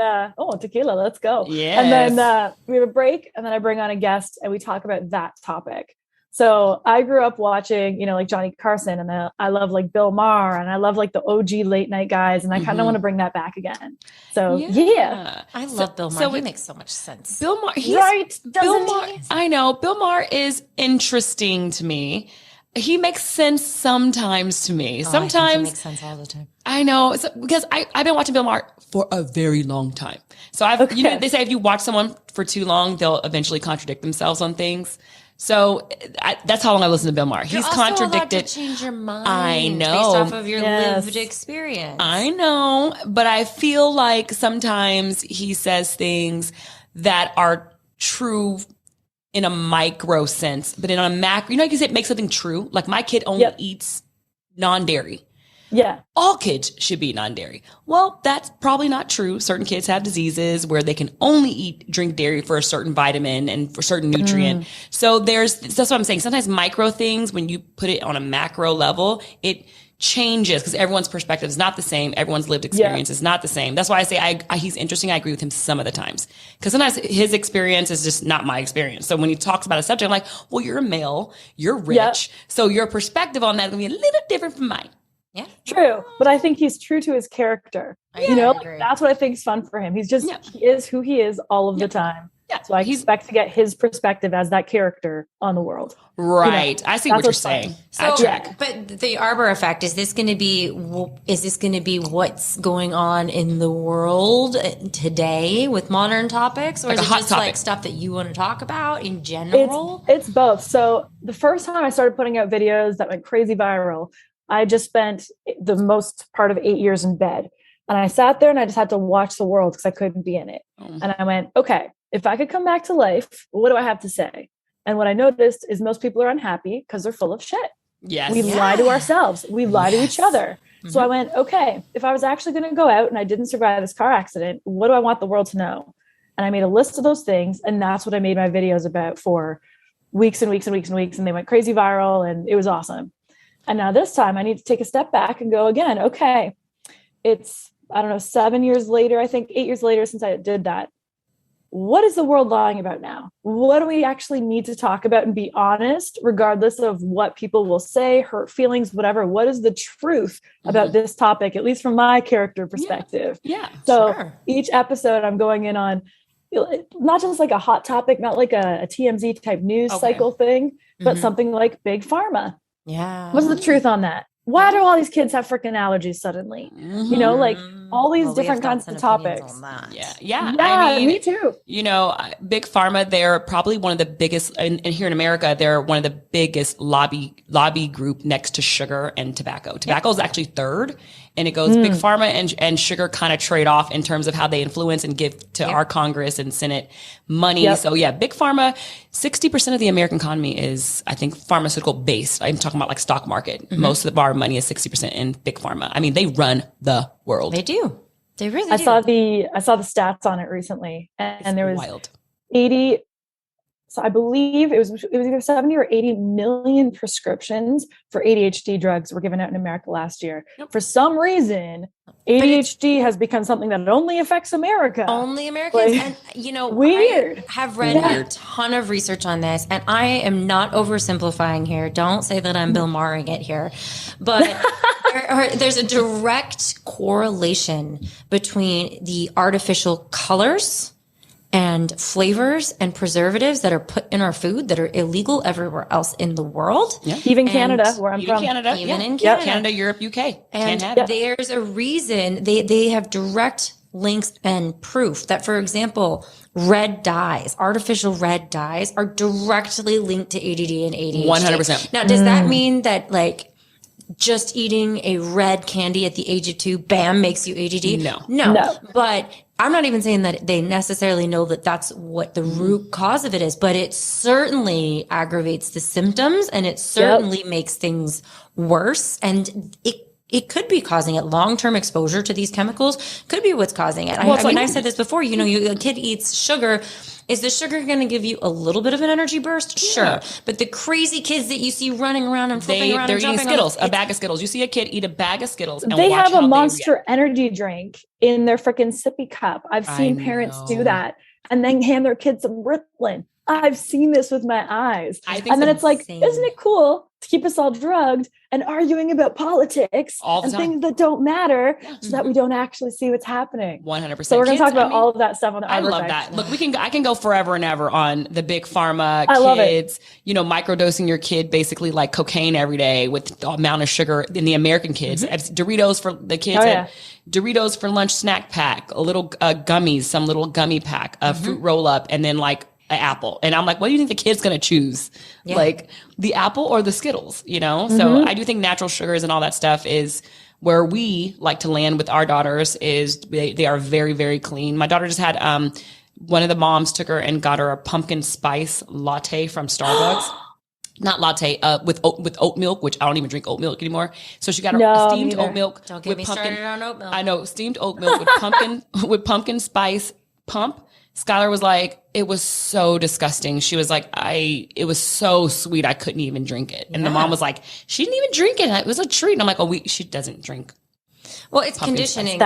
tequila, let's go. Yes. And then we have a break, and then I bring on a guest and we talk about that topic. So I grew up watching, like Johnny Carson, and I love like Bill Maher, and I love like the OG late night guys, and I kind of want to bring that back again. So yeah. I love Bill Maher. He makes so much sense. Bill Maher, Bill Maher. I know Bill Maher is interesting to me. He makes sense sometimes to me. Sometimes I think he makes sense all the time. I know, because I've been watching Bill Maher for a very long time. So they say if you watch someone for too long, they'll eventually contradict themselves on things. So that's how long I listened to Bill Maher. He's contradicted. Allowed to change your mind. I know, based off of your lived experience. I know, but I feel like sometimes he says things that are true in a micro sense, but in a macro, you can make something true. Like my kid only eats non-dairy. Yeah. All kids should be non-dairy. Well, that's probably not true. Certain kids have diseases where they can only drink dairy for a certain vitamin and for a certain nutrient. So that's what I'm saying. Sometimes micro things, when you put it on a macro level, it changes because everyone's perspective is not the same. Everyone's lived experience is not the same. That's why I say he's interesting. I agree with him some of the times because sometimes his experience is just not my experience. So when he talks about a subject, I'm like, well, you're a male, you're rich. So your perspective on that is going to be a little different from mine. Yeah. True. But I think he's true to his character. That's what I think is fun for him. He's just, he is who he is all of the time. Yeah. So I expect to get his perspective as that character on the world. Right. I see what you're saying. So, but the Arbour Effect, is this going to be what's going on in the world today with modern topics? Or is it just like stuff that you want to talk about in general? It's both. So the first time I started putting out videos that went crazy viral, I just spent the most part of 8 years in bed. And I sat there and I just had to watch the world because I couldn't be in it. And I went, okay, if I could come back to life, what do I have to say? And what I noticed is most people are unhappy because they're full of shit. Yes. We lie to ourselves. We lie to each other. So I went, okay, if I was actually going to go out and I didn't survive this car accident, what do I want the world to know? And I made a list of those things. And that's what I made my videos about for weeks and weeks and weeks and weeks. And they went crazy viral and it was awesome. And now this time I need to take a step back and go again. Okay, it's, 7 years later, I think 8 years later since I did that. What is the world lying about now? What do we actually need to talk about and be honest, regardless of what people will say, hurt feelings, whatever? What is the truth about this topic, at least from my character perspective? Yeah. So each episode I'm going in on not just like a hot topic, not like a TMZ type news cycle thing, but something like Big Pharma. Yeah. What's the truth on that? Why do all these kids have freaking allergies suddenly? Like all these different kinds of topics. Yeah. I mean, me too. Big Pharma, they're probably one of the biggest, and here in America, they're one of the biggest lobby group next to sugar and tobacco. Tobacco is actually third. And it goes Big Pharma and sugar kind of trade off in terms of how they influence and give to our Congress and Senate money. Yep. So Big Pharma, 60% of the American economy is, I think, pharmaceutical based. I'm talking about like stock market. Most of our money is 60% in Big Pharma. I mean, they run the world. They do. They really do. I saw the stats on it recently, and there was wild. 80. So I believe it was either 70 or 80 million prescriptions for ADHD drugs were given out in America last year. Yep. For some reason, ADHD has become something that only affects America. Only Americans. And, weird. I have read a ton of research on this, and I am not oversimplifying here. Don't say that I'm Bill Maher'ing it here. But there's a direct correlation between the artificial colors and flavors and preservatives that are put in our food that are illegal everywhere else in the world. Yeah. Even Canada, where I'm from. Even in Canada. Canada, Europe, UK. And there's a reason they have direct links and proof that, for example, red dyes, artificial red dyes are directly linked to ADD and ADHD. 100%. Now, does that mean that just eating a red candy at the age of 2, bam, makes you ADD? No. But I'm not even saying that they necessarily know that that's what the root cause of it is, but it certainly aggravates the symptoms and it certainly makes things worse. And it could be causing it. Long-term exposure to these chemicals could be what's causing it. I mean, I've said this before, a kid eats sugar. Is the sugar going to give you a little bit of an energy burst? Sure. But the crazy kids that you see running around and flipping around they're and eating jumping Skittles, a bag of Skittles. You see a kid eat a bag of Skittles and they watch have a how Monster Energy drink in their freaking sippy cup. I've seen parents do that and then hand their kids some Ritalin. I've seen this with my eyes. And then it's like, isn't it cool to keep us all drugged and arguing about politics and things that don't matter so that we don't actually see what's happening? 100%. So we're going to talk about all of that stuff on the Arbour. I love that. Look, I can go forever and ever on the big pharma kids, microdosing your kid basically like cocaine every day with the amount of sugar in the American kids. Doritos for the kids. Doritos for lunch snack pack, a little gummies, some little gummy pack, a fruit roll up, and then like an apple. And I'm like, what do you think the kid's going to choose? Yeah. Like the apple or the Skittles, So I do think natural sugars and all that stuff is where we like to land with our daughters is they are very, very clean. My daughter just had, one of the moms took her and got her a pumpkin spice latte from Starbucks. Not latte, with oat milk, which I don't even drink oat milk anymore. So she got her steamed oat milk. Don't get me started on oat milk. I know, steamed oat milk with pumpkin spice pump. Skylar was like, it was so disgusting. She was like, it was so sweet. I couldn't even drink it. And the mom was like, she didn't even drink it. It was a treat. And I'm like, she doesn't drink. Well, it's conditioning.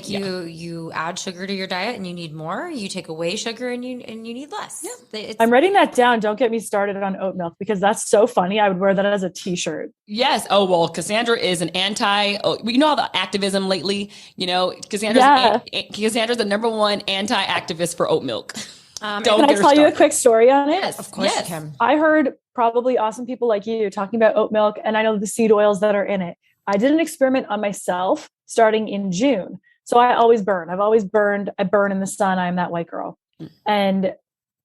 You add sugar to your diet and you need more. You take away sugar and you need less. Yeah. I'm writing that down. Don't get me started on oat milk because that's so funny. I would wear that as a t-shirt. Yes. Oh, well, Cassandra is an all the activism lately, Cassandra's the number one anti-activist for oat milk. Can I tell you a quick story on it? Yes, of course you can. I heard probably awesome people like you talking about oat milk and I know the seed oils that are in it. I did an experiment on myself starting in June. So I always burn. I've always burned. I burn in the sun. I'm that white girl. And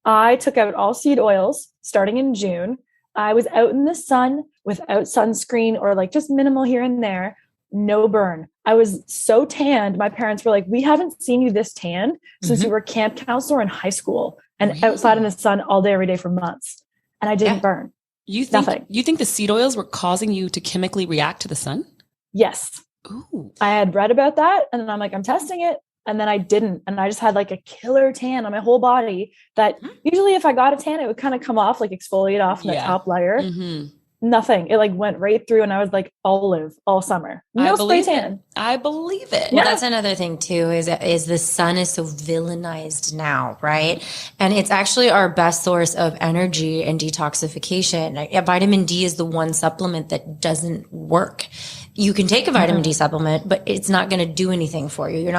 I took out all seed oils starting in June. I was out in the sun without sunscreen or like just minimal here and there. No burn. I was so tanned. My parents were like, we haven't seen you this tanned since you were camp counselor in high school and outside in the sun all day, every day for months. And I didn't burn. You think the seed oils were causing you to chemically react to the sun? Yes. Ooh. I had read about that and then I'm like, I'm testing it. And then I didn't. And I just had like a killer tan on my whole body that usually if I got a tan, it would kind of come off, like exfoliate off the top layer. Nothing. It like went right through and I was like olive all summer. No spray tan. I believe it. Well, that's another thing too, is the sun is so villainized now, right? And it's actually our best source of energy and detoxification. Vitamin D is the one supplement that doesn't work. You can take a vitamin D supplement, but it's not going to do anything for you. Your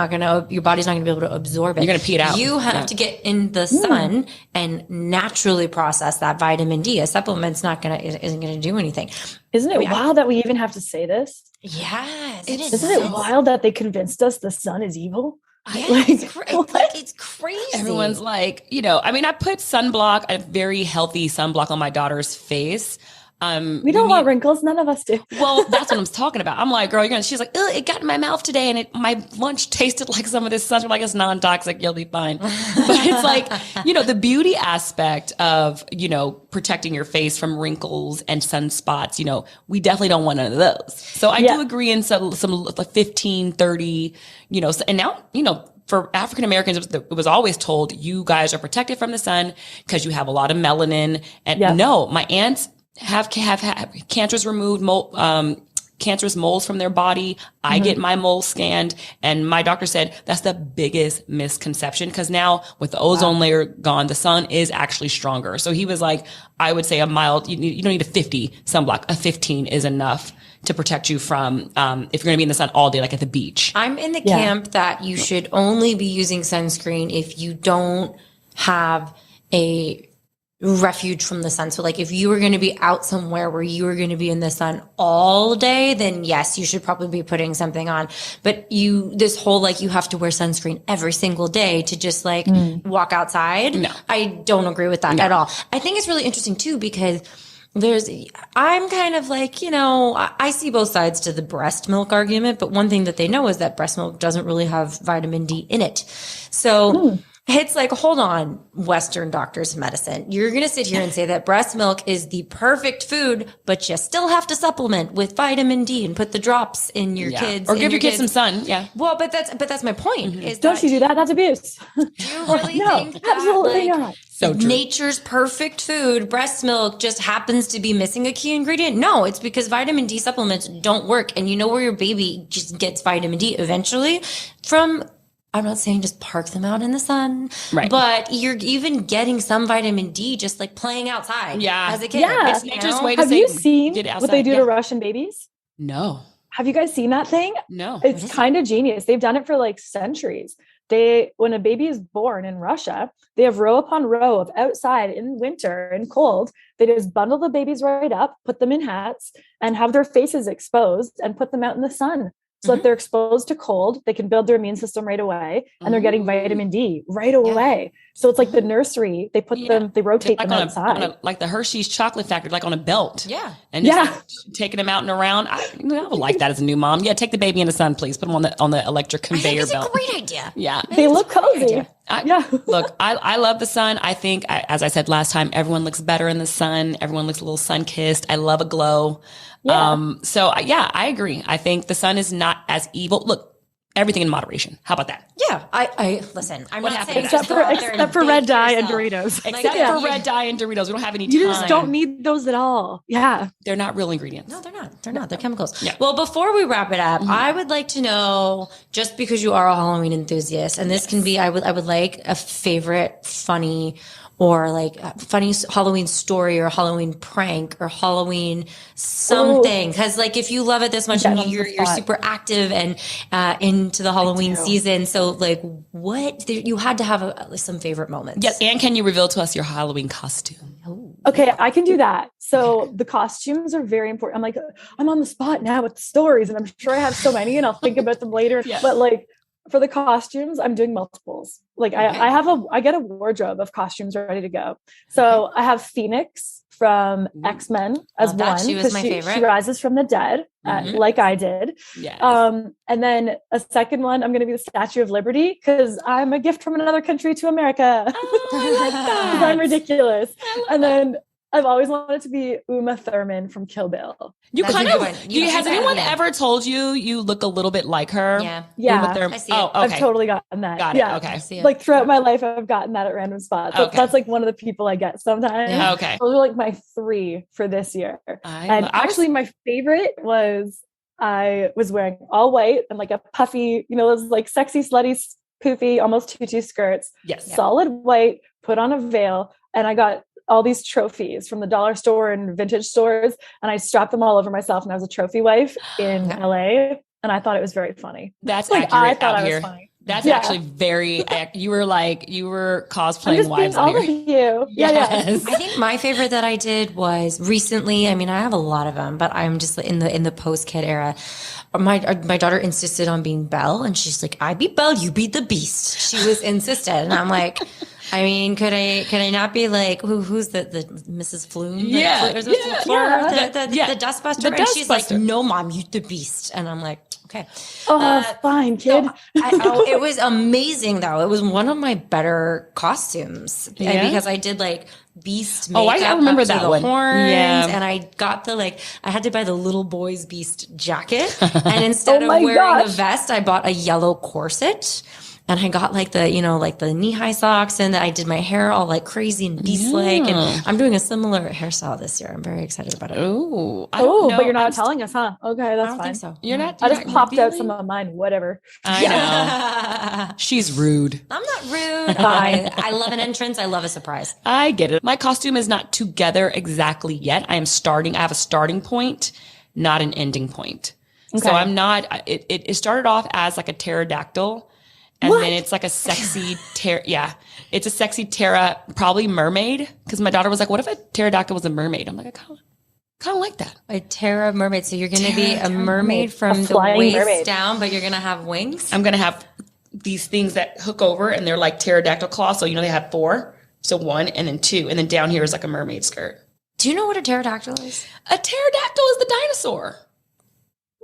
body's not going to be able to absorb it. You're going to pee it out. You have to get in the sun and naturally process that vitamin D. A supplement's isn't going to do anything. Isn't it wild that we even have to say this? Yes. Isn't it wild that they convinced us the sun is evil? Yeah, it's crazy. Everyone's like, I put sunblock, a very healthy sunblock on my daughter's face. We don't want wrinkles. None of us do. Well, that's what I'm talking about. I'm like, girl, she's like, it got in my mouth today and my lunch tasted like some of this sun. I'm like, it's non-toxic. You'll be fine. But it's like, the beauty aspect of, protecting your face from wrinkles and sunspots, we definitely don't want none of those. So I do agree in some like 15, 30, and now, for African Americans, it was always told you guys are protected from the sun because you have a lot of melanin. And no, my aunts have cancers removed, cancerous moles from their body. I get my moles scanned, and my doctor said that's the biggest misconception because now with the ozone layer gone, the sun is actually stronger. So he was like, I would say a mild, you don't need a 50 sunblock. A 15 is enough to protect you from, if you're going to be in the sun all day, like at the beach. I'm in the camp that you should only be using sunscreen if you don't have a refuge from the sun. So like if you were going to be out somewhere where you were going to be in the sun all day, then yes, you should probably be putting something on. But this whole like you have to wear sunscreen every single day to just like walk outside. No. I don't agree with that at all. I think it's really interesting too because I'm kind of like, I see both sides to the breast milk argument, but one thing that they know is that breast milk doesn't really have vitamin D in it. So it's like, hold on, Western doctors of medicine. You're going to sit here and say that breast milk is the perfect food, but you still have to supplement with vitamin D and put the drops in your kids. Or give your kids some sun. Yeah. Well, but that's my point. Is Don't you do that? That's abuse. Do you really think that, absolutely not. So true. Nature's perfect food, breast milk, just happens to be missing a key ingredient? No, it's because vitamin D supplements don't work. And you know where your baby just gets vitamin D eventually? From, I'm not saying just park them out in the sun, right? But you're even getting some vitamin D just like playing outside as a kid. Yeah. It's nature's way to Have you seen what they do to Russian babies? No. Have you guys seen that thing? No. It's kind of genius. They've done it for like centuries. When a baby is born in Russia, they have row upon row of outside in winter and cold. They just bundle the babies right up, put them in hats, and have their faces exposed and put them out in the sun. So that they're exposed to cold, they can build their immune system right away, and they're getting vitamin D right away. So it's like the nursery, they put them, they rotate them outside. Like the Hershey's chocolate factory, like on a belt. Yeah. And just taking them out and around. I would like that as a new mom. Yeah, take the baby in the sun, please. Put them on the electric conveyor belt. It's a great idea. Yeah. They look cozy. Look, I love the sun. I think, as I said last time, everyone looks better in the sun. Everyone looks a little sun-kissed. I love a glow. Yeah. I agree. I think the sun is not as evil. Look, everything in moderation. How about that? Yeah. I listen, I'm not saying except for red dye and Doritos. Except for red dye and Doritos. We don't have any time. You just don't need those at all. Yeah. They're not real ingredients. No, they're not. They're chemicals. Yeah. Well, before we wrap it up, I would like to know, just because you are a Halloween enthusiast, and this can be, I would like a favorite funny or like a funny Halloween story or Halloween prank or Halloween something. Because like if you love it this much and you're super active and into the Halloween season, so like you had to have some favorite moments. Yes, and can you reveal to us your Halloween costume? Okay, I can do that. So the costumes are very important. I'm like, I'm on the spot now with the stories, and I'm sure I have so many, and I'll think about them later. But like, for the costumes, I'm doing multiples. Like I get a wardrobe of costumes ready to go. So I have Phoenix from X-Men as one. She was my favorite. She rises from the dead, like I did. Yes. And then a second one, I'm going to be the Statue of Liberty because I'm a gift from another country to America. Oh, I like that. 'Cause I'm ridiculous. And then I've always wanted to be Uma Thurman from Kill Bill. You kind of. Has anyone ever told you look a little bit like her? Yeah. Yeah. I see it. Oh, okay. I've totally gotten that. Got it. Yeah. Okay. I see it. Like throughout my life, I've gotten that at random spots. Okay. That's like one of the people I get sometimes. Yeah. Okay. Those are like my 3 for this year. Actually, my favorite was I was wearing all white and like a puffy, those like sexy, slutty, poofy, almost tutu skirts. Yes. Solid white, put on a veil, and I got all these trophies from the dollar store and vintage stores, and I strapped them all over myself, and I was a trophy wife in LA, and I thought it was very funny. That's like accurate I thought out I here. was funny. That's actually very. You were cosplaying I'm just wives being out all of here. you. Yeah. I think my favorite that I did was recently. I mean, I have a lot of them, but I'm just in the post kid era. My daughter insisted on being Belle, and she's like, "I be Belle, you be the Beast." She was insistent, and I'm like, I mean, could I not be like who's the Mrs. Flume? The Dustbuster, and she's like, "No, Mom, you the Beast," and I'm like, okay. Fine, kid. It was amazing, though. It was one of my better costumes, and because I did like Beast makeup. I remember up to that the one. horns, Yeah. and I got I had to buy the little boy's Beast jacket, and instead of wearing a vest, I bought a yellow corset. And I got like the knee-high socks, and I did my hair all like crazy and beast-like. And I'm doing a similar hairstyle this year. I'm very excited about it. Oh, but you're not telling us, huh? Okay, that's I don't fine. think so. You're not. I just popped out some of mine. Whatever. I know. She's rude. I'm not rude. I love an entrance. I love a surprise. I get it. My costume is not together exactly yet. I have a starting point, not an ending point. Okay. So I'm not. It started off as like a pterodactyl. And then it's like a sexy it's a sexy probably mermaid. Because my daughter was like, "What if a pterodactyl was a mermaid?" I'm like, I kind of like that. A Terra mermaid. So you're going to be a mermaid from the waist down, but you're going to have wings. I'm going to have these things that hook over, and they're like pterodactyl claws. So they have 4. So 1 and then 2, and then down here is like a mermaid skirt. Do you know what a pterodactyl is? A pterodactyl is the dinosaur.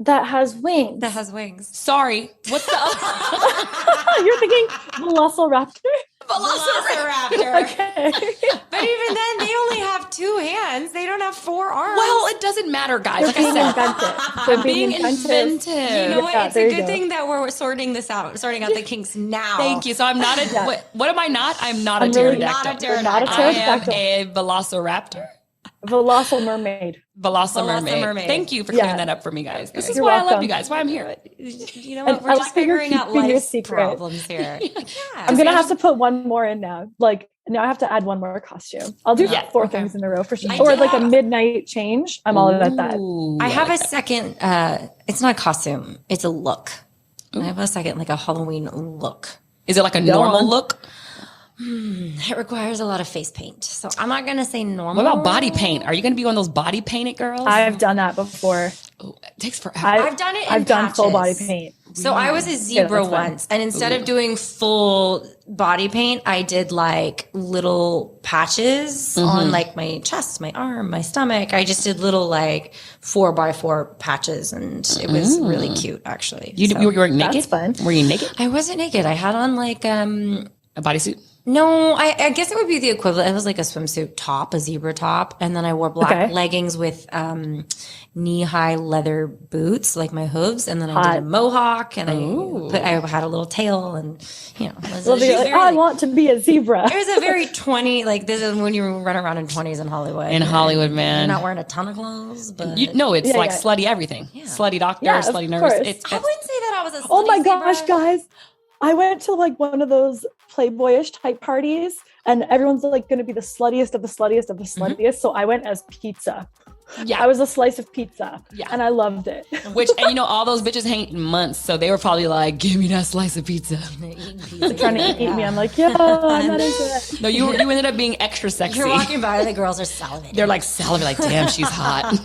That has wings. That has wings. Sorry. What's the other? You're thinking Velociraptor? Velociraptor. Okay. But even then, they only have 2 hands. They don't have 4 arms. Well, it doesn't matter, guys. Like I Being said, inventive. They're being inventive. inventive. You know what? Yeah, It's there a you good go. thing that we're sorting this out, sorting out the kinks now. Thank you. So I'm not a. Yeah. What am I not? I'm not a I'm really pterodactyl. not a You're not a I am pterodactyl. a velociraptor. Velociraptor. Velociraptor. Thank you for clearing that up for me, guys. This is You're why I love welcome. you guys. Why I'm here. You know And what? We're I just like that you're figuring out keeping your life secret. problems here. I'm going to have to put one more in now. Like, now I have to add one more costume. I'll do 4 things in a row for sure. I Or did like a have- midnight change. I'm all about that. Ooh, I have like a second, it's not a costume, it's a look. I have a second, like a Halloween look. Is it like a Go normal on. look? It requires a lot of face paint. So I'm not going to say normal. What about body paint? Are you going to be one of those body painted girls? I've done that before. Oh, it takes forever. I've done it in I've done full body patches. paint. So I was a zebra that's fine. once, and instead of doing full body paint, I did like little patches on like my chest, my arm, my stomach. I just did little like 4x4 patches, and it was really cute, actually. you were naked? That's fun. Were you naked? I wasn't naked. I had on like A bodysuit? no, I guess it would be the equivalent. It was like a swimsuit top, a zebra top, and then I wore black leggings with knee-high leather boots, like my hooves, and then I did a mohawk, and I had a little tail, and it was, They'll be like, I want to be a zebra. it was a very 20, like this is when you run around in 20s in Hollywood. In Hollywood, You're man. not wearing a ton of clothes, but It's like yeah. slutty everything. Slutty doctor, Yeah, of slutty nurse. course. I wouldn't say that I was a Oh my slutty gosh, zebra. guys. I went to like one of those Playboyish type parties, and everyone's like going to be the sluttiest of the sluttiest of the sluttiest. So I went as pizza. Yeah. I was a slice of pizza. Yeah. And I loved it. Which, and all those bitches hang months. So they were probably like, give me that slice of pizza. Trying to eat me. I'm like, yeah, I'm not into it. No, you ended up being extra sexy. You're walking by, the girls are salivating. They're like salivating, like, damn, she's hot.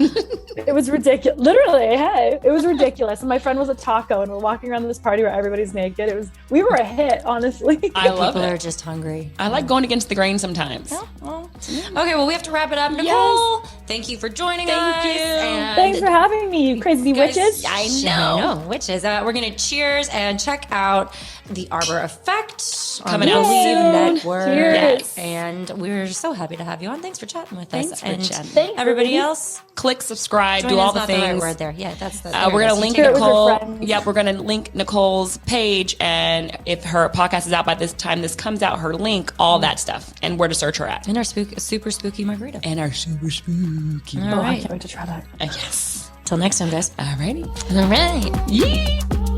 It was ridiculous. Literally, hey, it was ridiculous. And my friend was a taco, and we're walking around this party where everybody's naked. We were a hit, honestly. I love People are it. just hungry. I like going against the grain sometimes. Okay, well, we have to wrap it up. Nicole, thank you for joining us. Thank you. And Thanks for having me, you crazy guys- witches. I I know. know, witches. We're going to cheers and check out the Arbour Effect Coming on out the soon. Network. Cheers. Yes. And we're so happy to have you on. Thanks for chatting with Thanks us. for and chatting. Thanks, everybody ladies. else, Click, subscribe, join do all us, the not the right things. word there. Yeah, that's the. We're going to link Share it with your Nicole. friends. Yep, we're going to link Nicole's page. And if her podcast is out by this time, this comes out, her link, all that stuff, and where to search her at. And our super spooky margarita. And our super spooky. All Oh, I right. can't wait to try that. Yes. Till next time, guys. Alrighty. All right. Yee.